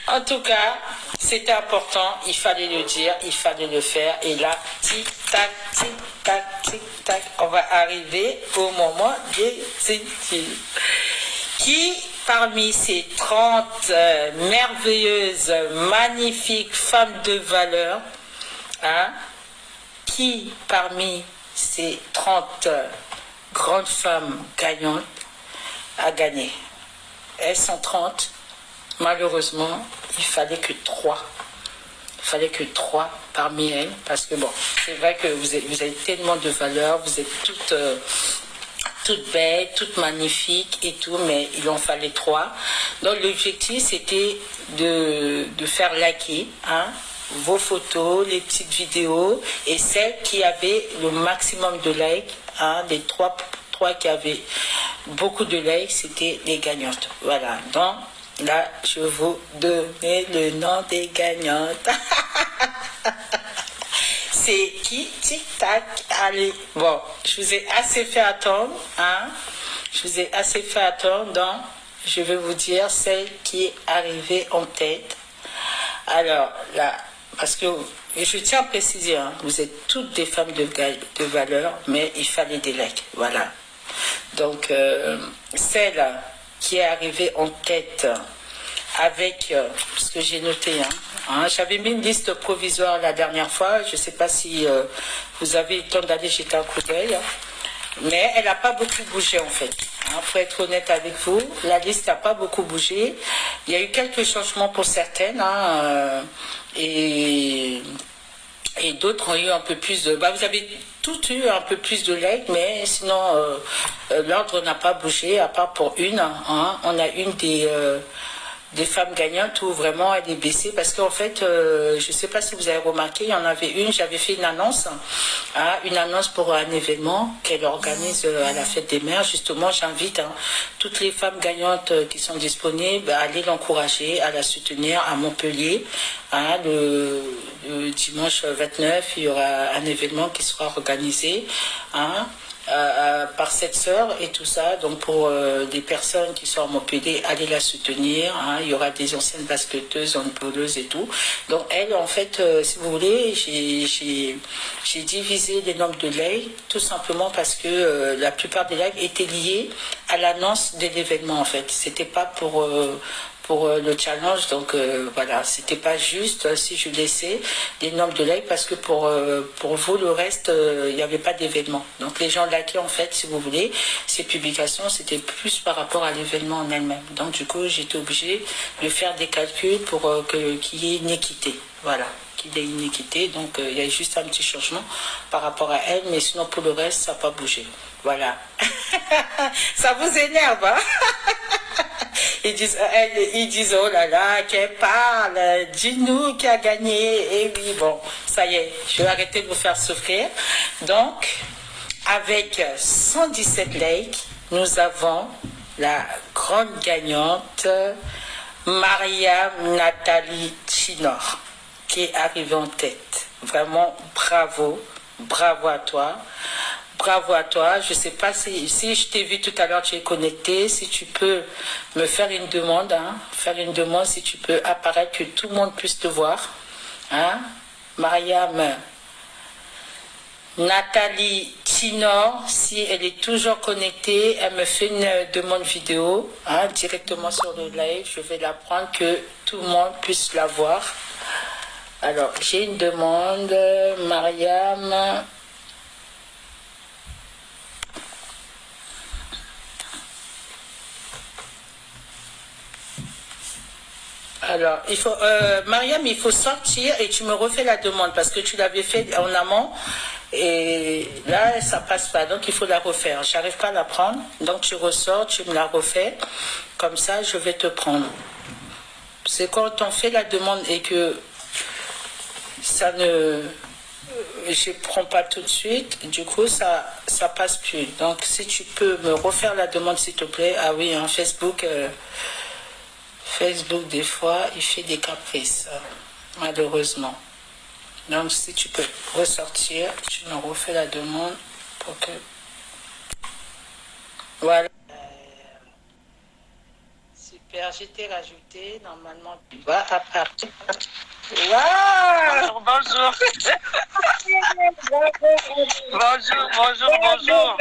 En tout cas, c'était important, il fallait le dire, il fallait le faire. Et là, tic-tac, tic-tac, tic-tac, on va arriver au moment décisif. Qui, parmi ces 30 merveilleuses, magnifiques femmes de valeur, hein, qui, parmi ces 30 grandes femmes gagnantes, a gagné? Elles sont 30. Malheureusement, il fallait que 3. Il fallait que 3 parmi elles, parce que bon, c'est vrai que vous avez tellement de valeur, vous êtes toutes belles, toutes magnifiques et tout, mais il en fallait 3. Donc l'objectif, c'était de faire liker vos photos, les petites vidéos, et celles qui avaient le maximum de likes, les 3 qui avaient beaucoup de likes, c'était les gagnantes. Voilà, donc là, je vous donnais le nom des gagnantes. C'est qui? Tic-tac. Allez. Bon, je vous ai assez fait attendre. Je vous ai assez fait attendre. Donc, je vais vous dire celle qui est arrivée en tête. Alors, là, parce que, et je tiens à préciser, vous êtes toutes des femmes de valeur, mais il fallait des likes. Voilà. Donc, celle qui est arrivée en tête avec ce que j'ai noté. J'avais mis une liste provisoire la dernière fois. Je ne sais pas si vous avez eu le temps d'aller jeter un coup d'œil. Mais elle n'a pas beaucoup bougé en fait. Pour être honnête avec vous, la liste n'a pas beaucoup bougé. Il y a eu quelques changements pour certaines. Et d'autres ont eu un peu plus de... vous avez toutes eu un peu plus de likes, mais sinon, l'ordre n'a pas bougé, à part pour une. On a une des femmes gagnantes où vraiment elle est baissée, parce qu'en fait, je ne sais pas si vous avez remarqué, il y en avait une, j'avais fait une annonce pour un événement qu'elle organise à la fête des mères. Justement, j'invite toutes les femmes gagnantes qui sont disponibles à aller l'encourager, à la soutenir à Montpellier. Le dimanche 29, il y aura un événement qui sera organisé par cette sœur et tout ça. Donc pour des personnes qui sont à Montpellier, allez la soutenir. Il y aura des anciennes basketteuses, handballeuses et tout. Donc elle, en fait, si vous voulez, j'ai divisé les nombres de likes, tout simplement parce que la plupart des likes étaient liés à l'annonce de l'événement, en fait. C'était pas pour le challenge, donc voilà, c'était pas juste si je laissais des nombres de likes, parce que pour vous le reste, il n'y avait pas d'événement. Donc les gens likaient en fait, si vous voulez, ces publications, c'était plus par rapport à l'événement en elle-même. Donc du coup, j'étais obligée de faire des calculs pour qu'il y ait une équité. Voilà, qu'il y ait une équité. Donc il y a juste un petit changement par rapport à elle, mais sinon pour le reste, ça n'a pas bougé. Voilà. Ça vous énerve, hein? Ils disent, oh là là, qu'elle parle, dis-nous qui a gagné. Et oui, bon, ça y est, je vais arrêter de vous faire souffrir. Donc, avec 117 likes, nous avons la grande gagnante, Mariam Nathalie Chinor, qui est arrivée en tête. Vraiment, bravo, bravo à toi. Bravo à toi. Je ne sais pas si je t'ai vu tout à l'heure, tu es connecté. Si tu peux me faire une demande, si tu peux apparaître, que tout le monde puisse te voir. Mariam Nathalie Tinor, si elle est toujours connectée, elle me fait une demande vidéo directement sur le live. Je vais la prendre, que tout le monde puisse la voir. Alors, j'ai une demande, Mariam. Alors, Mariam, il faut sortir et tu me refais la demande parce que tu l'avais fait en amont et là, ça passe pas. Donc, il faut la refaire. J'arrive pas à la prendre. Donc, tu ressors, tu me la refais. Comme ça, je vais te prendre. C'est quand on fait la demande et que ça ne... Je prends pas tout de suite. Du coup, ça passe plus. Donc, si tu peux me refaire la demande, s'il te plaît. Ah oui, en Facebook... Facebook, des fois, il fait des caprices, malheureusement. Donc, si tu peux ressortir, tu me refais la demande pour que... Voilà. Super, j'ai été rajouté. Normalement, tu vas à partir. Wow! Bonjour. Bonjour, bonjour, bonjour.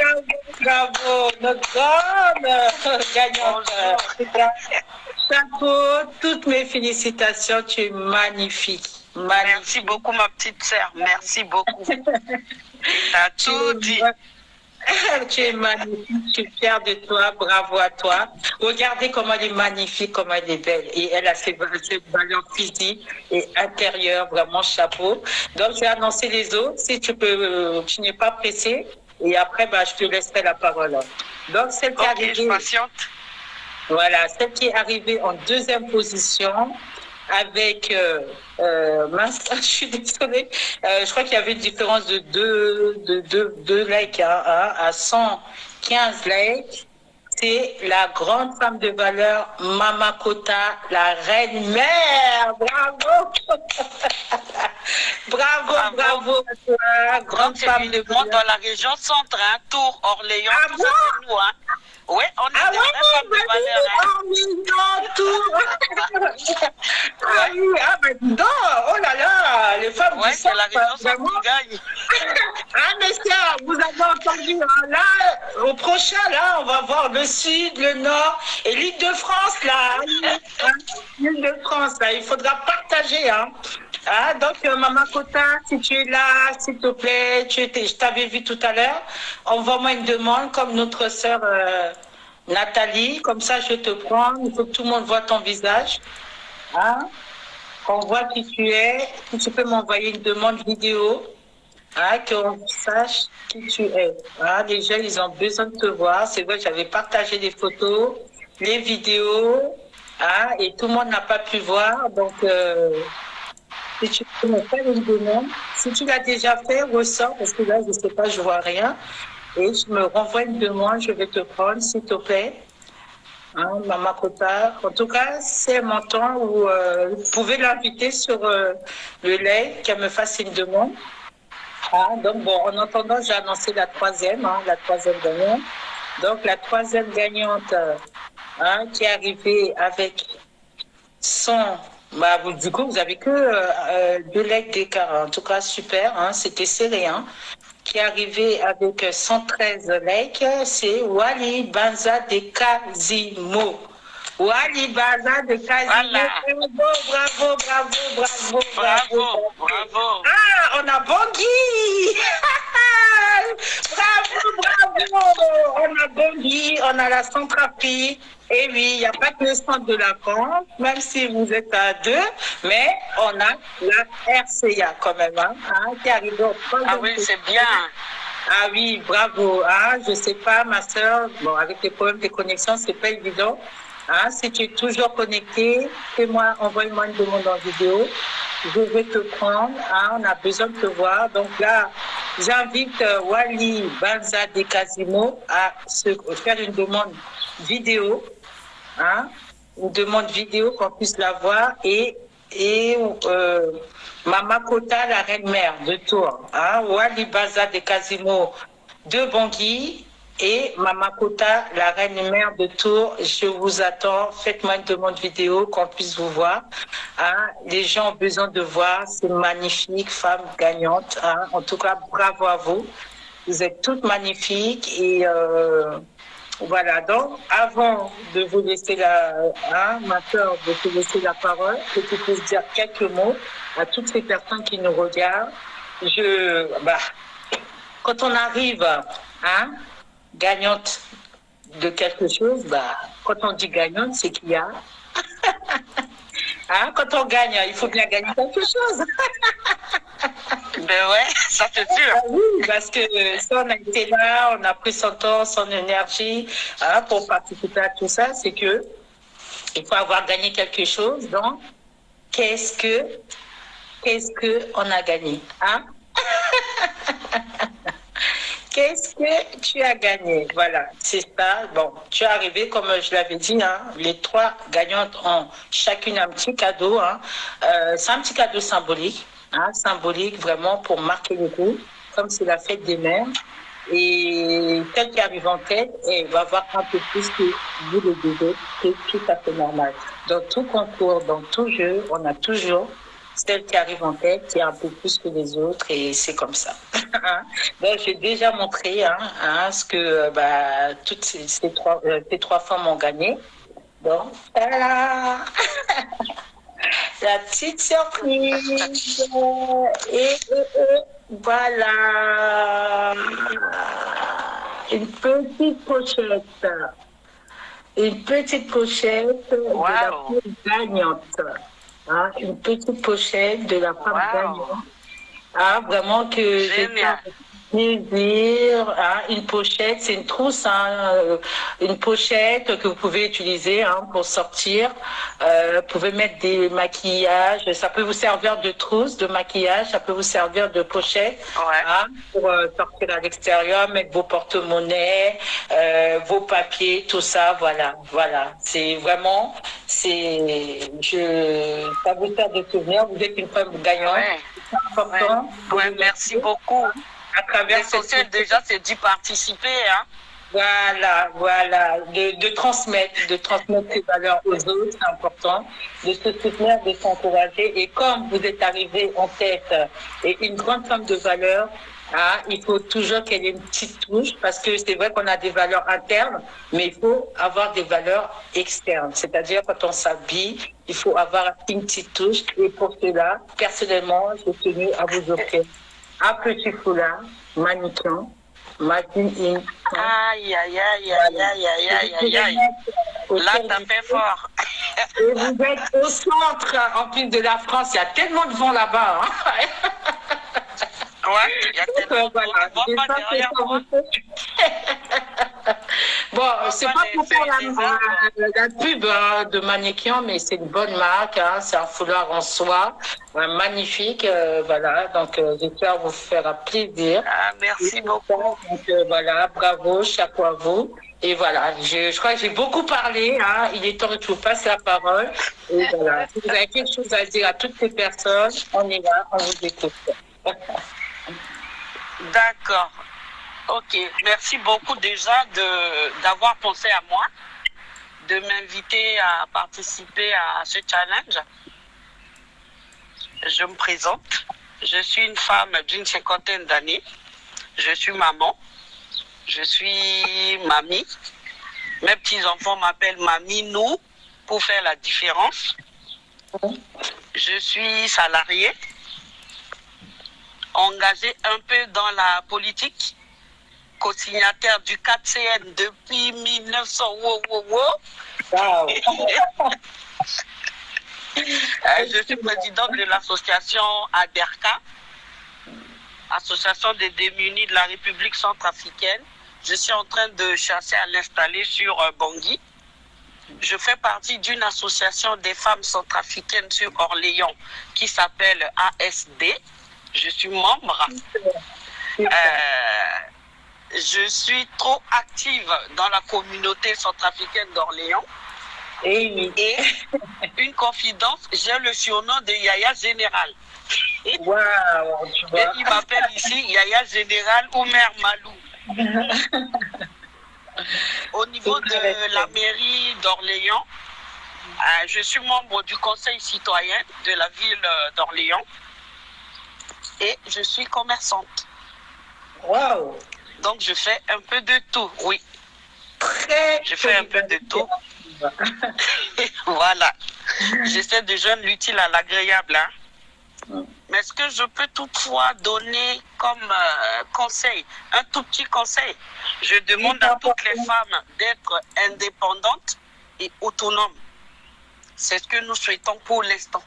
Bravo, notre grande gagnante. Chapeau, toutes mes félicitations, tu es magnifique. Merci beaucoup, ma petite sœur. Merci beaucoup. Tu as tout dit. Tu es magnifique, je suis fière de toi, bravo à toi. Regardez comment elle est magnifique, comment elle est belle. Et elle a ses valeurs physiques et intérieures, vraiment chapeau. Donc, je vais annoncer les autres. Si tu peux, tu n'es pas pressé. Et après, je te laisserai la parole. Donc, celle qui est arrivée, je patiente. Voilà, celle qui est arrivée en deuxième position avec, mince, je suis désolée, je crois qu'il y avait une différence de deux likes à 115 likes. C'est la grande femme de valeur, Mama Kota, la reine-mère. Bravo. Bravo, bravo à toi, grande femme de valeur. Dans la région centre, Tours, Orléans, tout ça, c'est nous, Oui, on est des vraies femmes de valeur. Non, oh là là, les femmes du c'est la région centre qui gagne. Mais ça, vous avez entendu, là, au prochain, là, on va voir le sud, le nord et l'île de France, là. L'île de France, là, il faudra partager, donc, Mama Kota, si tu es là, s'il te plaît, je t'avais vu tout à l'heure, envoie-moi une demande comme notre sœur Nathalie, comme ça je te prends, il faut que tout le monde voit ton visage, qu'on voit qui tu es, si tu peux m'envoyer une demande vidéo, qu'on sache qui tu es. Les gens, ils ont besoin de te voir, c'est vrai, j'avais partagé des photos, les vidéos, et tout le monde n'a pas pu voir, donc... si tu peux me faire une demande, si tu l'as déjà fait, ressors, parce que là, je ne sais pas, je ne vois rien. Et je me renvoie une demande, je vais te prendre, s'il te plaît. Mama Kota. En tout cas, c'est mon temps où vous pouvez l'inviter sur le live, qu'elle me fasse une demande. Donc, bon, en attendant, j'ai annoncé la troisième gagnante. Donc, la troisième gagnante qui est arrivée avec son... du coup, vous avez que 2 likes d'écart. En tout cas, super. C'était serré. Qui est arrivé avec 113 likes, c'est Wali Banza de Kazimo. Wali Banza de Kazimo. Voilà. Bravo. On a Bangui. Bravo. On a Bangui, on a la Centrafrique. Et oui, il n'y a pas que le centre de la France, même si vous êtes à 2, mais on a la RCA quand même, qui arrive au Ah oui, c'est bien. Ah oui, bravo. Je ne sais pas, ma soeur, bon, avec les problèmes de connexion, ce n'est pas évident. Si tu es toujours connecté, envoie-moi une demande en vidéo. Je vais te prendre. On a besoin de te voir. Donc là, j'invite Wali Banza de Casimo à faire une demande vidéo. Une demande vidéo qu'on puisse la voir et Mama Kota, la reine-mère de Tours, Wali Baza de Casimo de Bangui et Mama Kota, la reine-mère de Tours. Je vous attends, faites-moi une demande vidéo qu'on puisse vous voir. Les gens ont besoin de voir ces magnifiques femmes gagnantes. En tout cas, bravo à vous. Vous êtes toutes magnifiques et... voilà, donc avant de vous laisser ma soeur, de te laisser la parole, que tu puisses dire quelques mots à toutes ces personnes qui nous regardent. Quand on arrive gagnante de quelque chose, quand on dit gagnante, c'est qu'il y a Hein, quand on gagne, il faut bien gagner quelque chose. Ben ouais, ça c'est sûr. Ah oui, parce que ça, on a été là, on a pris son temps, son énergie hein, pour participer à tout ça. C'est que il faut avoir gagné quelque chose. Donc, qu'est-ce que on a gagné, hein? Qu'est-ce que tu as gagné? Voilà, c'est ça. Bon, tu es arrivé, comme je l'avais dit, hein, les 3 gagnantes ont chacune un petit cadeau. Hein. C'est un petit cadeau symbolique, hein, symbolique vraiment pour marquer le coup, comme c'est la fête des mères. Et celle qui arrive en tête, elle va avoir un peu plus que vous les deux autres, c'est tout à fait normal. Dans tout concours, dans tout jeu, on a toujours celle qui arrive en tête, qui est un peu plus que les autres, et c'est comme ça. Donc, j'ai déjà montré ce que toutes ces 3 femmes ont gagné. Donc, voilà. La petite surprise. Et voilà. Une petite pochette. Une petite pochette de la femme gagnante. Hein, une petite pochette de la femme gagnante. Ah, vraiment que j'ai plaisir. Hein, une pochette, c'est une trousse, une pochette que vous pouvez utiliser pour sortir. Vous pouvez mettre des maquillages. Ça peut vous servir de trousse, de maquillage. Ça peut vous servir de pochette pour sortir à l'extérieur, mettre vos porte-monnaies, vos papiers, tout ça. Voilà, voilà. C'est vraiment, ça vous sert de souvenir. Vous êtes une femme gagnante. Ouais. C'est important. Ouais, merci beaucoup. À travers l'essentiel déjà, c'est d'y participer. Hein. Voilà, de transmettre ces valeurs aux autres, c'est important, de se soutenir, de s'encourager. Et comme vous êtes arrivé en tête et une grande femme de valeurs, il faut toujours qu'elle ait une petite touche, parce que c'est vrai qu'on a des valeurs internes, mais il faut avoir des valeurs externes. C'est-à-dire, quand on s'habille, il faut avoir une petite touche. Et pour cela, personnellement, j'ai tenu à vous offrir un petit foulard mannequin. Aïe, aïe, aïe, aïe, aïe, aïe, aïe, aïe. Là, ça fait fort. Et vous êtes au centre, en plus de la France. Il y a tellement de vent là-bas. Ouais, il y a tellement de vent. Pas derrière moi. Bon, c'est pas pour faire la pub de mannequin, mais c'est une bonne marque. C'est un foulard en soie, magnifique. Voilà, donc j'espère vous faire plaisir. Merci beaucoup. Donc voilà, bravo, chapeau à vous. Et voilà, je crois que j'ai beaucoup parlé. Il est temps que je vous passe la parole. Et voilà, si vous avez quelque chose à dire à toutes ces personnes, on est là, on vous écoute. D'accord. Ok, merci beaucoup déjà d'avoir pensé à moi, de m'inviter à participer à ce challenge. Je me présente. Je suis une femme d'une 50aine d'années. Je suis maman. Je suis mamie. Mes petits-enfants m'appellent Mamie nous pour faire la différence. Je suis salariée, engagée un peu dans la politique, co-signataire du 4CN depuis 1900. Wow. Je suis présidente de l'association ADERCA, Association des démunis de la République centrafricaine. Je suis en train de chercher à l'installer sur Bangui. Je fais partie d'une association des femmes centrafricaines sur Orléans qui s'appelle ASD. Je suis membre. Je suis trop active dans la communauté centrafricaine d'Orléans. Et une confidence, j'ai le surnom de Yaya Général. Wow, tu vois. Et il m'appelle ici Yaya Général ou Mère Malou. Au niveau de la mairie d'Orléans, je suis membre du conseil citoyen de la ville d'Orléans et je suis commerçante. Wow. Donc je fais un peu de tout, oui. Je fais un peu de tout. Voilà. J'essaie de joindre l'utile à l'agréable. Mais est-ce que je peux toutefois donner comme conseil, un tout petit conseil? Je demande à toutes les femmes d'être indépendantes et autonomes. C'est ce que nous souhaitons pour l'instant.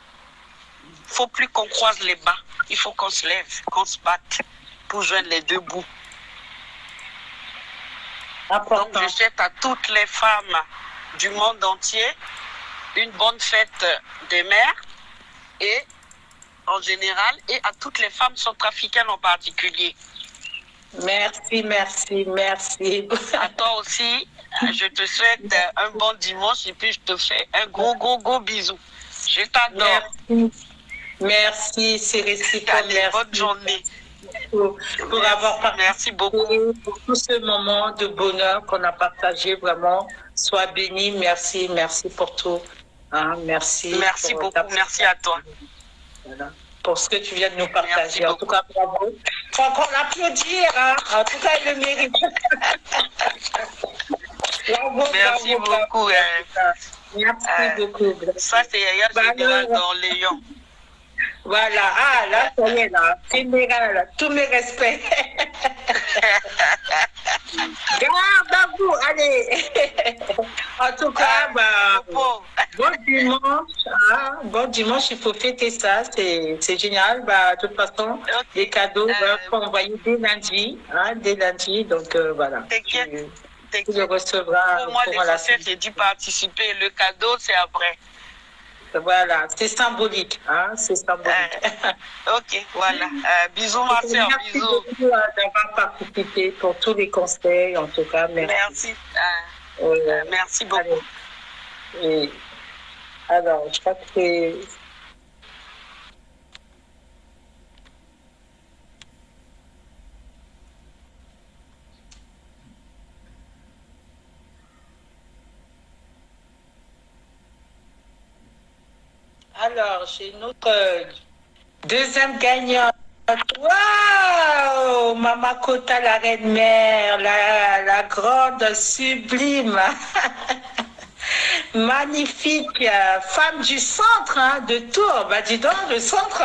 Il ne faut plus qu'on croise les bras. Il faut qu'on se lève, qu'on se batte pour joindre les deux bouts. Important. Donc, je souhaite à toutes les femmes du monde entier une bonne fête des mères et en général et à toutes les femmes centrafricaines en particulier. Merci, merci, merci. À toi aussi, je te souhaite un bon dimanche et puis je te fais un gros bisou. Je t'adore. Merci, merci, c'est réciproque. Allez, bonne journée. Pour avoir partagé, merci beaucoup pour tout ce moment de bonheur qu'on a partagé, vraiment. Sois béni, merci, merci pour tout. Hein, merci. Merci beaucoup, merci à toi. Voilà. Pour ce que tu viens de nous partager. En tout cas, bravo. Il faut encore l'applaudir. Hein. En tout cas, il le mérite. Bravo, merci bravo, beaucoup. Merci beaucoup. Ça, c'est Yaya Général d'Orléans. Voilà, ah là, ça y est, là, général, tous mes respects. Garde à vous, allez. En tout cas, bon dimanche, hein, bon dimanche, il faut fêter ça, c'est génial. Bah, de toute façon, les cadeaux vont envoyer dès lundi, donc voilà. T'inquiète, tu le recevras. Pour moi, l'essentiel, c'est d'y participer, le cadeau, c'est après. Voilà, c'est symbolique, hein, c'est symbolique. Ok, voilà. Bisous, ma soeur, bisous. Merci beaucoup d'avoir participé pour tous les conseils, en tout cas, merci. Merci beaucoup. Allez. Alors, je crois que c'est... Alors, j'ai notre deuxième gagnante. Waouh! Mama Kota, la reine-mère, la grande, sublime, magnifique femme du centre de Tours. Bah, dis donc, le centre,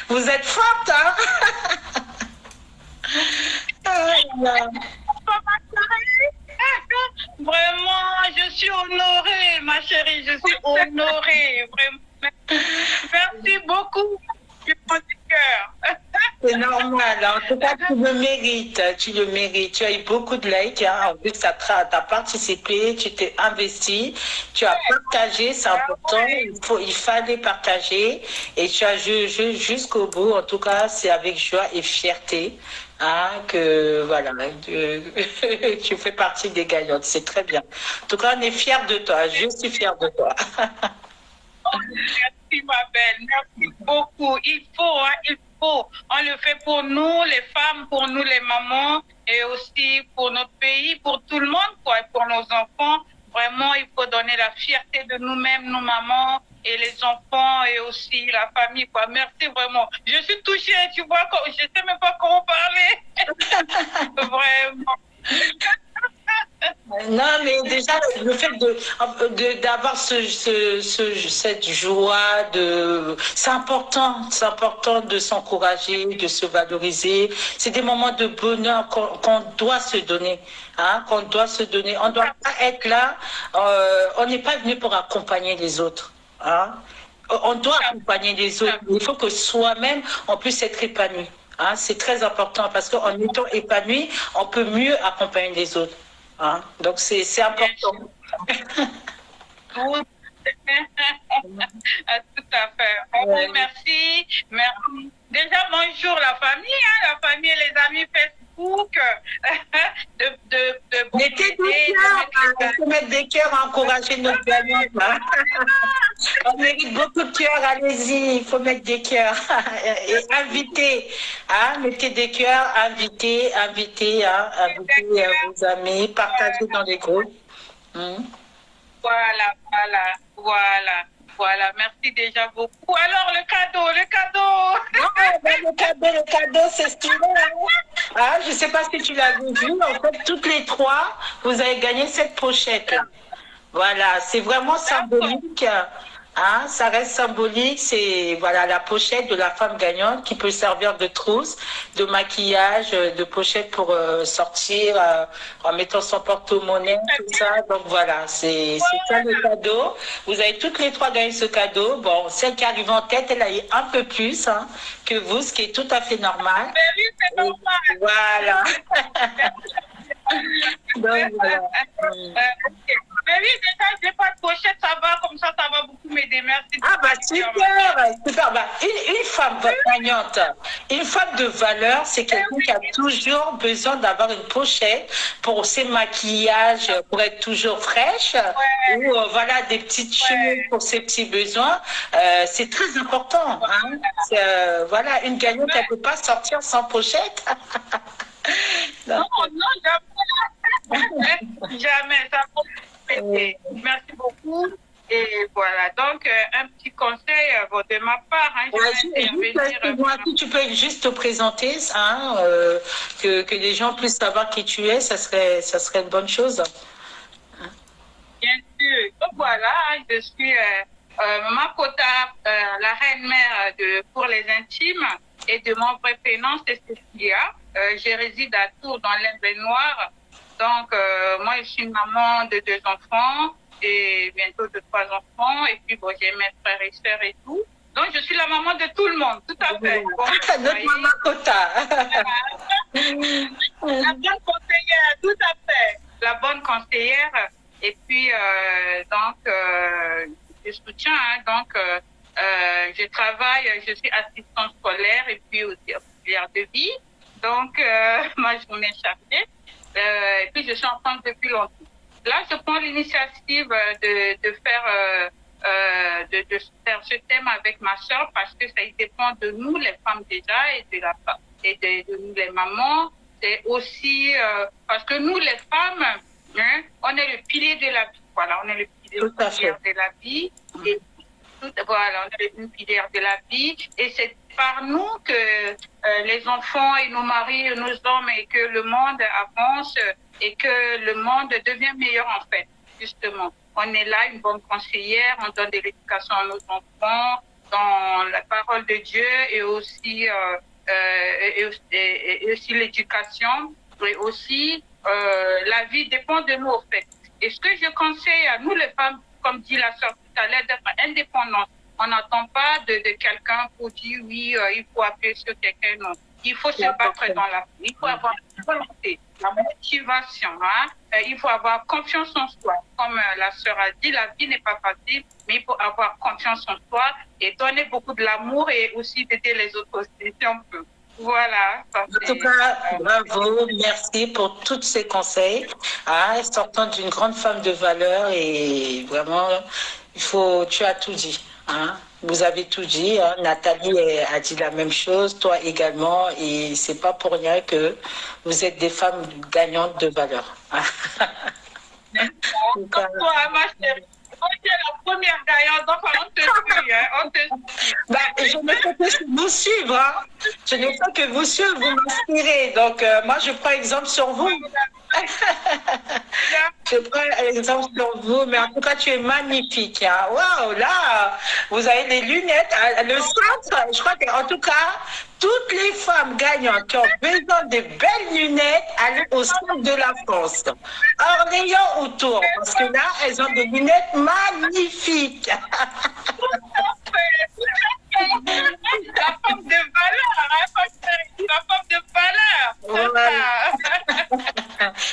vous êtes forte, hein? Vraiment, je suis honorée, ma chérie, je suis honorée, vraiment. Merci beaucoup du fond du cœur. C'est normal, en tout cas, tu le mérites, Tu as eu beaucoup de likes, hein. En plus, tu as participé, tu t'es investi, tu as partagé, c'est important, il fallait partager et tu as joué jusqu'au bout. En tout cas, c'est avec joie et fierté. Que voilà, tu fais partie des gagnantes, c'est très bien. En tout cas, on est fiers de toi, je suis fière de toi. Merci ma belle, merci beaucoup. Il faut. On le fait pour nous, les femmes, pour nous, les mamans, et aussi pour notre pays, pour tout le monde, quoi, pour nos enfants. Vraiment, il faut donner la fierté de nous-mêmes, nos mamans, et les enfants, et aussi la famille, quoi. Merci vraiment. Je suis touchée, tu vois, je ne sais même pas comment parler. Vraiment. Non, mais déjà, le fait d'avoir cette joie, c'est important de s'encourager, de se valoriser. C'est des moments de bonheur qu'on doit se donner. Qu'on doit se donner. On ne doit pas être là, on n'est pas venu pour accompagner les autres. On doit accompagner les autres. Il faut que soi-même, on puisse être épanoui. C'est très important parce qu'en étant épanoui, on peut mieux accompagner les autres. Donc, c'est important. Tout à fait. Merci. Déjà, bonjour la famille, la famille et les amis Facebook. Mettez des cœurs, il faut mettre des cœurs, encourager notre gagnante. On mérite beaucoup de cœurs, allez-y, il faut mettre des cœurs. Et invitez, mettez des cœurs, invitez vos amis, partagez dans les groupes. Voilà, merci déjà beaucoup. Alors, le cadeau. Le cadeau, c'est stylé. Je ne sais pas si tu l'as vu. En fait, toutes les trois, vous avez gagné cette pochette. Voilà, c'est vraiment symbolique. Hein, ça reste symbolique, c'est voilà la pochette de la femme gagnante qui peut servir de trousse, de maquillage, de pochette pour sortir en mettant son porte-monnaie, tout ça. Donc voilà, c'est ça le cadeau. Vous avez toutes les trois gagné ce cadeau. Bon, celle qui arrive en tête, elle a eu un peu plus hein, que vous, ce qui est tout à fait normal. Mais oui, c'est normal. Voilà. Donc, voilà. Mais oui, déjà, j'ai pas de pochette, ça va, comme ça va beaucoup m'aider. Merci. Ah bah super, super. Bah, une femme gagnante, une femme de valeur, c'est quelqu'un qui a toujours besoin d'avoir une pochette pour ses maquillages, pour être toujours fraîche, ou voilà des petites choses pour ses petits besoins. C'est très important. Hein. Voilà, une gagnante, elle ne peut pas sortir sans pochette. Non, jamais. Jamais, ça va. Merci beaucoup. Et voilà, donc un petit conseil de ma part. Hein, si tu peux juste te présenter, hein, que les gens puissent savoir qui tu es, ça serait une bonne chose. Bien sûr. Donc voilà, je suis Makota, la reine-mère pour les intimes, et de mon vrai prénom, c'est Cécilia. Je réside à Tours, dans l'Indre Noir. Donc, moi, je suis une maman de 2 enfants et bientôt de 3 enfants. Et puis, bon, j'ai mes frères et sœurs et tout. Donc, je suis la maman de tout le monde, tout à fait. Bon, notre maman Kota. La bonne conseillère, tout à fait. La bonne conseillère. Et puis, donc, je soutiens. Hein, donc, je travaille, je suis assistante scolaire et puis aussi auxiliaire de vie. Donc, ma journée est chargée. Et puis, je suis en France depuis longtemps. Là, je prends l'initiative de faire ce thème avec ma soeur parce que ça dépend de nous, les femmes déjà, et de nous, les mamans. C'est aussi parce que nous, les femmes, hein, on est le pilier de la vie. Voilà, on est le pilier de la vie. Et voilà, on est une pilière de la vie. Et c'est par nous que les enfants et nos maris et nos hommes et que le monde avance et que le monde devient meilleur en fait, justement. On est là, une bonne conseillère, on donne de l'éducation à nos enfants, dans la parole de Dieu et aussi, aussi l'éducation. Et aussi, la vie dépend de nous, en fait. Et ce que je conseille à nous, les femmes, comme dit la sœur tout à l'heure, d'être indépendantes. On n'attend pas de quelqu'un pour dire oui, il faut appuyer sur quelqu'un, non. Il faut se battre dans la vie. Il faut avoir la volonté, la motivation. Hein? Il faut avoir confiance en soi. Comme la sœur a dit, la vie n'est pas facile, mais il faut avoir confiance en soi et donner beaucoup de l'amour et aussi d'aider les autres aussi, si on peut. Voilà. En tout cas, bravo, merci pour tous ces conseils. Hein, sortant d'une grande femme de valeur et vraiment, tu as tout dit. Hein. Vous avez tout dit. Hein. Nathalie a dit la même chose, toi également, et c'est pas pour rien que vous êtes des femmes gagnantes de valeur. Comme toi, ma chérie. Tu es la première gagnante, donc on te suit. Hein, bah, je ne fais que vous suivre. Hein. Je ne fais que vous suivre, vous m'inspirez. Donc, moi, je prends exemple sur vous. Je prends exemple sur vous, mais en tout cas, tu es magnifique. Hein. Waouh, là, vous avez des lunettes. Le centre, je crois qu'en tout cas, toutes les femmes gagnantes qui ont besoin de belles lunettes, allez au centre de la France. Orléans autour, parce que là, elles ont des lunettes magnifiques. La femme de valeur, la femme de valeur. Ouais.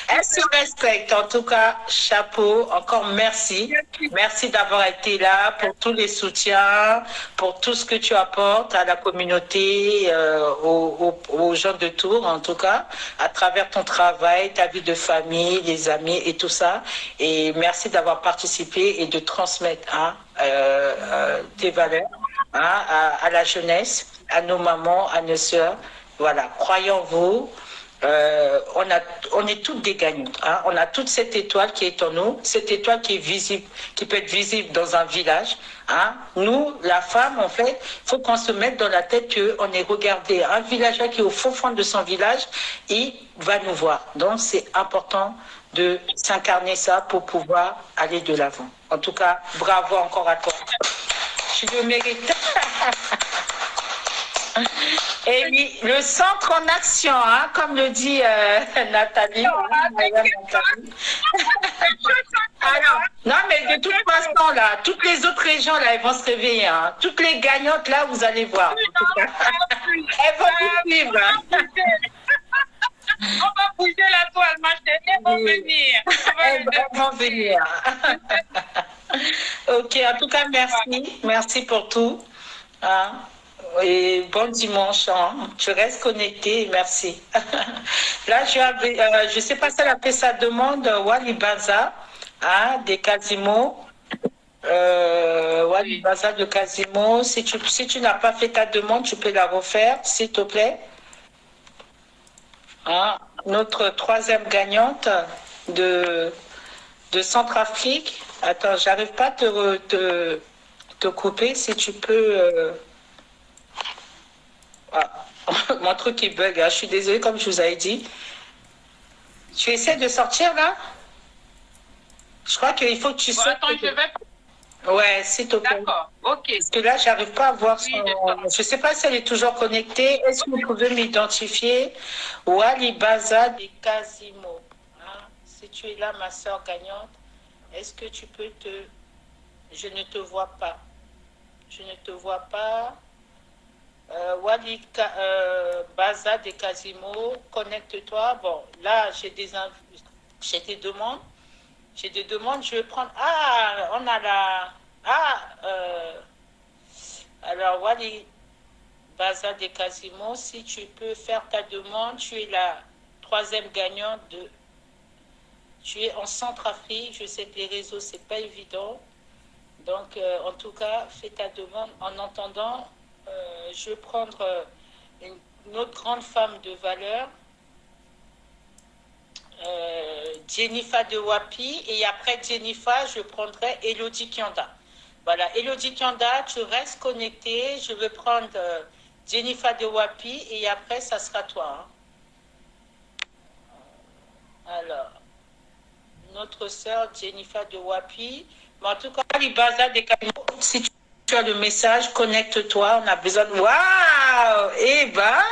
Elle se respecte. En tout cas, chapeau. Encore merci. Merci d'avoir été là pour tous les soutiens, pour tout ce que tu apportes à la communauté, aux gens de Tours, en tout cas, à travers ton travail, ta vie de famille, les amis et tout ça. Et merci d'avoir participé et de transmettre tes valeurs à la jeunesse, à nos mamans, à nos sœurs. Voilà, croyons en vous. On est toutes des gagnantes. Hein. On a toute cette étoile qui est en nous, cette étoile qui est visible, qui peut être visible dans un village. Hein. Nous, la femme, en fait, il faut qu'on se mette dans la tête qu'on est regardé. Un villageois qui est au fond de son village, il va nous voir. Donc, c'est important de s'incarner ça pour pouvoir aller de l'avant. En tout cas, bravo encore à toi. Tu le mérites. Et oui, le centre en action, hein, comme le dit Nathalie. Alors, non, mais de toute façon, là, toutes les autres régions, là, elles vont se réveiller. Hein. Toutes les gagnantes, là, vous allez voir. Elles vont vous suivre. On va bouger la toile, ma chérie, elles vont venir. Elles vont venir. Ok, en tout cas, merci. Merci pour tout. Hein. Et bon dimanche. Hein. Tu restes connecté. Merci. Là, je ne sais pas si elle a fait sa demande, Wali Baza, hein, des Casimo. Wali Baza de Casimo. Si tu n'as pas fait ta demande, tu peux la refaire, s'il te plaît. Hein, notre troisième gagnante de Centrafrique. Attends, j'arrive pas à te couper. Si tu peux... Ah, mon truc il bug. Hein. Je suis désolée, comme je vous avais dit. Tu essaies de sortir là? Je crois qu'il faut que tu sortes. Attends, je vais... Ouais, s'il te plaît. D'accord, ok. Parce que là, j'arrive pas à voir son... Je ne sais pas si elle est toujours connectée. Est-ce que vous pouvez m'identifier? Wali Baza de Casimo. Hein? Si tu es là, ma soeur gagnante, est-ce que tu peux te... Je ne te vois pas. Je ne te vois pas. Wali Baza de Casimo, connecte-toi. Bon, là, j'ai des demandes. J'ai des demandes, je vais prendre... Ah, on a la... Ah, alors, Wali Baza de Casimo, si tu peux faire ta demande, tu es la troisième gagnante de... Tu es en Centrafrique, je sais que les réseaux, c'est pas évident. Donc, en tout cas, fais ta demande. En entendant, je vais prendre une autre grande femme de valeur, Jennifer de Wapi, et après Jennifer, je prendrai Elodie Kianda. Voilà, Elodie Kianda, tu restes connectée. Je vais prendre Jennifer de Wapi et après, ça sera toi. Hein. Alors, notre sœur Jennifer de Wapi. Mais en tout cas, Alibaza de Camino, si tu as le message, connecte-toi. On a besoin de... Waouh! Eh ben...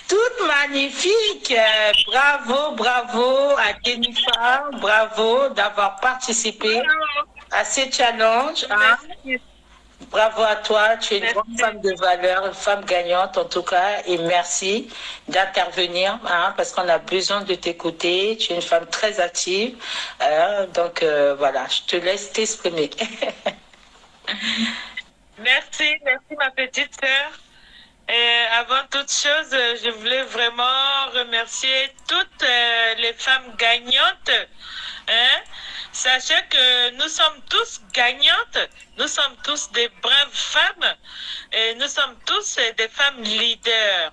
Toute magnifique. Bravo, bravo à Jennifer. Bravo d'avoir participé à ces challenges. Hein. Bravo à toi. Tu es une grande femme de valeur, une femme gagnante en tout cas. Et merci d'intervenir hein, parce qu'on a besoin de t'écouter. Tu es une femme très active. Donc voilà, je te laisse t'exprimer. Merci ma petite sœur. Et avant toute chose, je voulais vraiment remercier toutes les femmes gagnantes. Hein? Sachez que nous sommes tous gagnantes, nous sommes tous des braves femmes et nous sommes tous des femmes leaders.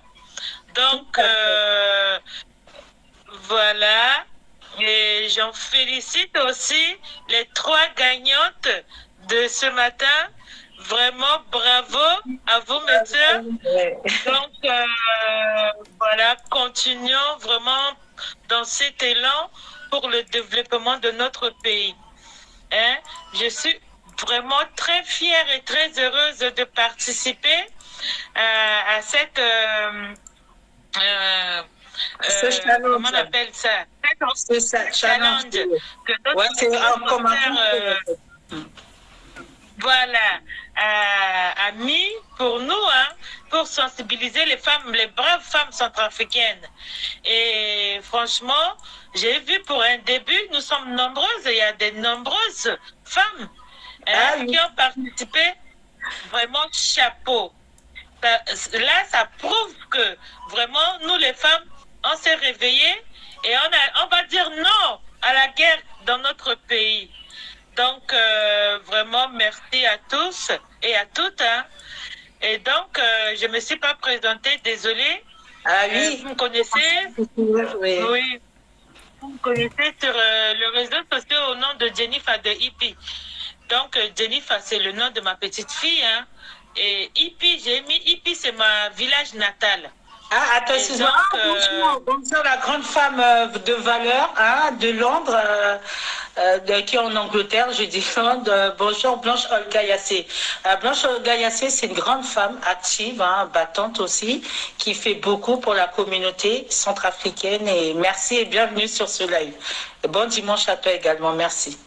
Donc, voilà. Et j'en félicite aussi les 3 gagnantes de ce matin. Vraiment, bravo à vous, mes sœurs. Donc, voilà, continuons vraiment dans cet élan pour le développement de notre pays. Hein? Je suis vraiment très fière et très heureuse de participer à cette... comment on appelle ça? C'est ça, challenge. Que voilà, a mis pour nous, hein, pour sensibiliser les femmes, les braves femmes centrafricaines. Et franchement, j'ai vu pour un début, nous sommes nombreuses, il y a de nombreuses femmes hein, qui ont participé. Vraiment, chapeau. Là, ça prouve que vraiment, nous les femmes, on s'est réveillées et on va dire non à la guerre dans notre pays. Donc, vraiment, merci à tous et à toutes. Hein. Et donc, je ne me suis pas présentée, désolée. Ah oui. Vous me connaissez? Oui. Vous me connaissez sur le réseau social au nom de Jennifer de Ipi. Donc, Jennifer, c'est le nom de ma petite fille. Hein. Et Ipi, j'ai mis Ipi, c'est ma village natal. Ah, attends, Et excuse-moi. donc, Ah, bonjour, bonjour, la grande femme de valeur de Londres, qui est en Angleterre, je dis Londres. Bonjour, Blanche Olga Yassé. Blanche Olga Yassé, c'est une grande femme active, battante aussi, qui fait beaucoup pour la communauté centrafricaine. Et merci et bienvenue sur ce live. Et bon dimanche à toi également, merci.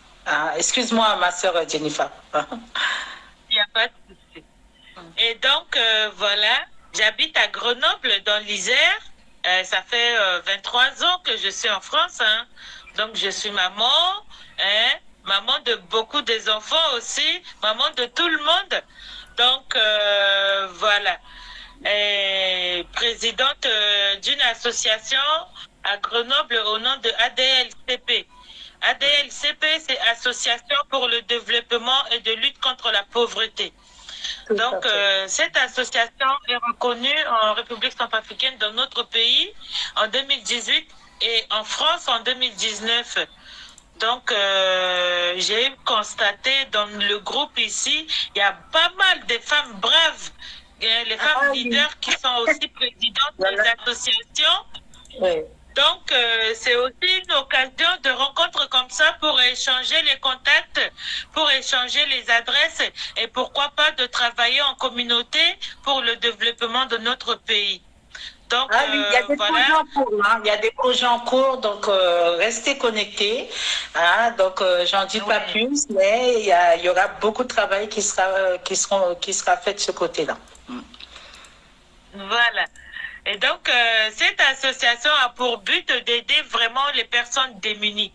Excuse-moi, ma sœur Jennifer. il n'y a pas de souci. Et donc, voilà, j'habite à Grenoble, dans l'Isère. Ça fait 23 ans que je suis en France. Hein. Donc, je suis maman, hein, maman de beaucoup des enfants aussi, maman de tout le monde. Donc, voilà. Et présidente d'une association à Grenoble au nom de ADLCP. ADLCP, c'est Association pour le développement et de lutte contre la pauvreté. Donc, cette association est reconnue en République centrafricaine dans notre pays en 2018 et en France en 2019. Donc, j'ai constaté dans le groupe ici, il y a pas mal de femmes braves, les femmes leaders qui sont aussi présidentes des associations. Oui. Donc, c'est aussi une occasion de rencontres comme ça pour échanger les contacts, pour échanger les adresses et pourquoi pas de travailler en communauté pour le développement de notre pays. Donc, oui, il y a des projets en cours, il y a des projets en cours, donc restez connectés. Donc, j'en dis pas plus, mais il y aura beaucoup de travail qui sera fait de ce côté-là. Voilà. Et donc, cette association a pour but d'aider vraiment les personnes démunies,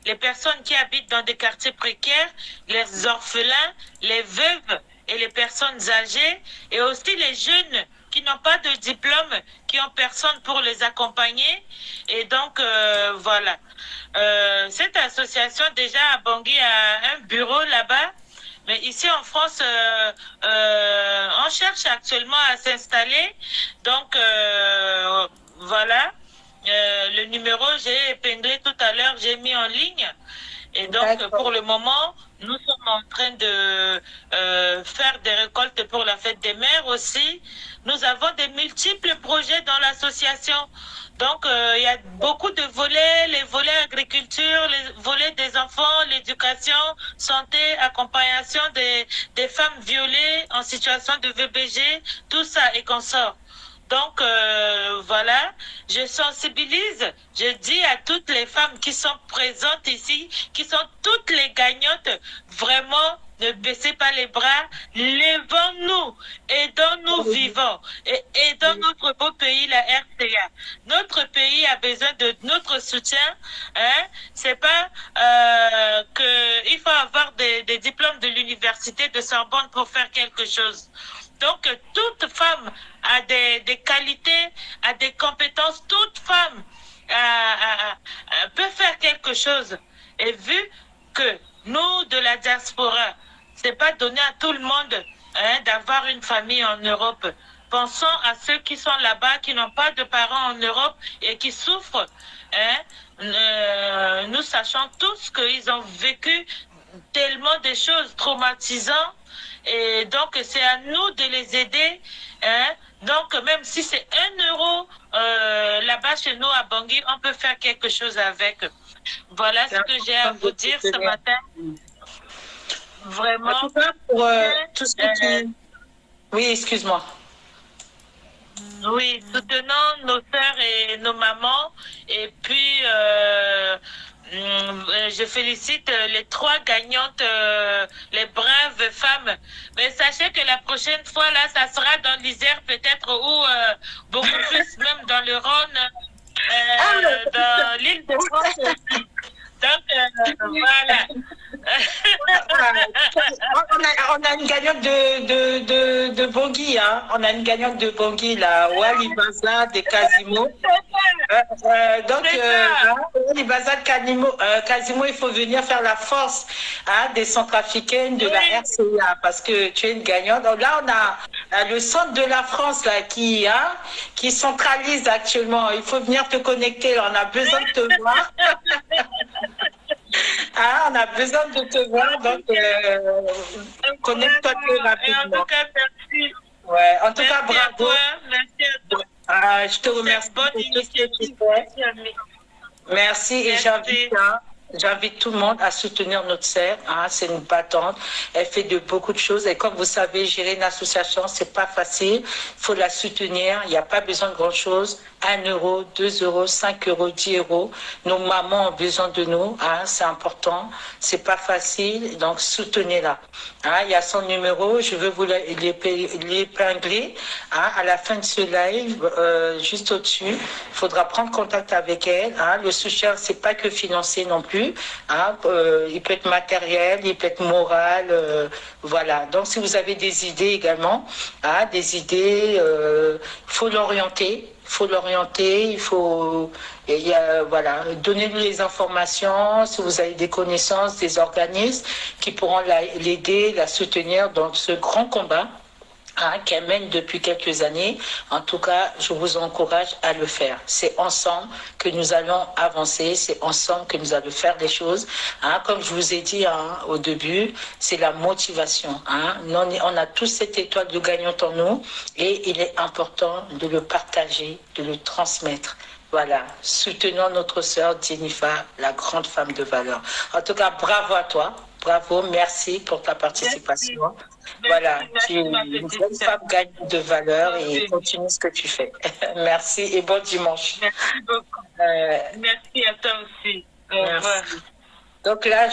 les personnes qui habitent dans des quartiers précaires, les orphelins, les veuves et les personnes âgées, et aussi les jeunes qui n'ont pas de diplôme, qui ont personne pour les accompagner. Et donc, voilà. Cette association, déjà, à Bangui, a un bureau là-bas. Mais ici en France, on cherche actuellement à s'installer. Donc, voilà. Le numéro, j'ai épinglé tout à l'heure, j'ai mis en ligne. Et donc, pour le moment, nous sommes en train de faire des récoltes pour la fête des mères aussi. Nous avons des multiples projets dans l'association. Donc, il y a beaucoup de volets, les volets agriculture, les volets des enfants, l'éducation, santé, accompagnation des femmes violées en situation de VBG, tout ça et consorts. Donc, voilà, je sensibilise, je dis à toutes les femmes qui sont présentes ici, qui sont toutes les gagnantes, vraiment, ne baissez pas les bras, levons-nous, aidons-nous vivants, et aidons notre beau pays, la RCA. Notre pays a besoin de notre soutien, hein. C'est pas qu'il faut avoir des diplômes de l'université de Sorbonne pour faire quelque chose. Donc, toute femme a des qualités, a des compétences, toute femme peut faire quelque chose. Et vu que nous, de la diaspora, c'est pas donné à tout le monde d'avoir une famille en Europe. Pensons à ceux qui sont là-bas, qui n'ont pas de parents en Europe et qui souffrent. Nous sachons tous qu'ils ont vécu tellement de choses traumatisantes. Et donc, c'est à nous de les aider. Donc, même si c'est 1 euro là-bas chez nous à Bangui, on peut faire quelque chose avec. Voilà ce que j'ai à vous dire ce matin. Vraiment. En tout cas, pour tout ce que tu... Oui, excuse-moi. Oui, soutenons nos sœurs et nos mamans. Et puis, je félicite les 3 gagnantes, les braves femmes. Mais sachez que la prochaine fois, là, ça sera dans l'Isère peut-être ou beaucoup plus même dans le Rhône, dans l'île de France aussi. Donc, voilà. On a une gagnante de Bangui, hein. On a une gagnante de Bangui, la Wali Baza de Casimo. Wali Baza de Casimo, il faut venir faire la force des centrafricaines de la RCA parce que tu es une gagnante. Donc là, on a le centre de la France là, qui centralise actuellement. Il faut venir te connecter, là. On a besoin de te voir. On a besoin de te voir, donc connecte-toi très rapidement. Et en tout cas, merci. Ouais, en tout Merci cas, bravo. À toi. Merci à toi. Je te remercie Bonne pour tout ce que tu initiative. fais. Merci, Ami. Merci et Merci. j'invite tout le monde à soutenir notre sœur. C'est une battante. Elle fait de beaucoup de choses. Et comme vous savez, gérer une association, c'est pas facile. Il faut la soutenir. Il n'y a pas besoin de grand chose. 1 euro, 2 euros, 5 euros, 10 euros. Nos mamans ont besoin de nous. C'est important. C'est pas facile. Donc, soutenez-la. Il y a son numéro. Je veux vous l'épingler. À la fin de ce live, juste au-dessus, il faudra prendre contact avec elle. Le soutien, c'est pas que financier non plus. Il peut être matériel, il peut être moral. Voilà. Donc, si vous avez des idées également, des idées, faut l'orienter. Voilà, donnez-lui les informations, si vous avez des connaissances, des organismes qui pourront l'aider, la soutenir dans ce grand combat qu'elle mène depuis quelques années. En tout cas, je vous encourage à le faire. C'est ensemble que nous allons avancer, c'est ensemble que nous allons faire des choses. Comme je vous ai dit au début, c'est la motivation. On a tous cette étoile de gagnante en nous et il est important de le partager, de le transmettre. Voilà, soutenons notre sœur Jennifer, la grande femme de valeur. En tout cas, bravo à toi. Bravo, merci pour ta participation. Merci. Voilà, tu es une jeune femme gagnante de valeur et continue ce que tu fais. Merci et bon dimanche. Merci beaucoup. Merci à toi aussi. Au revoir. Donc là,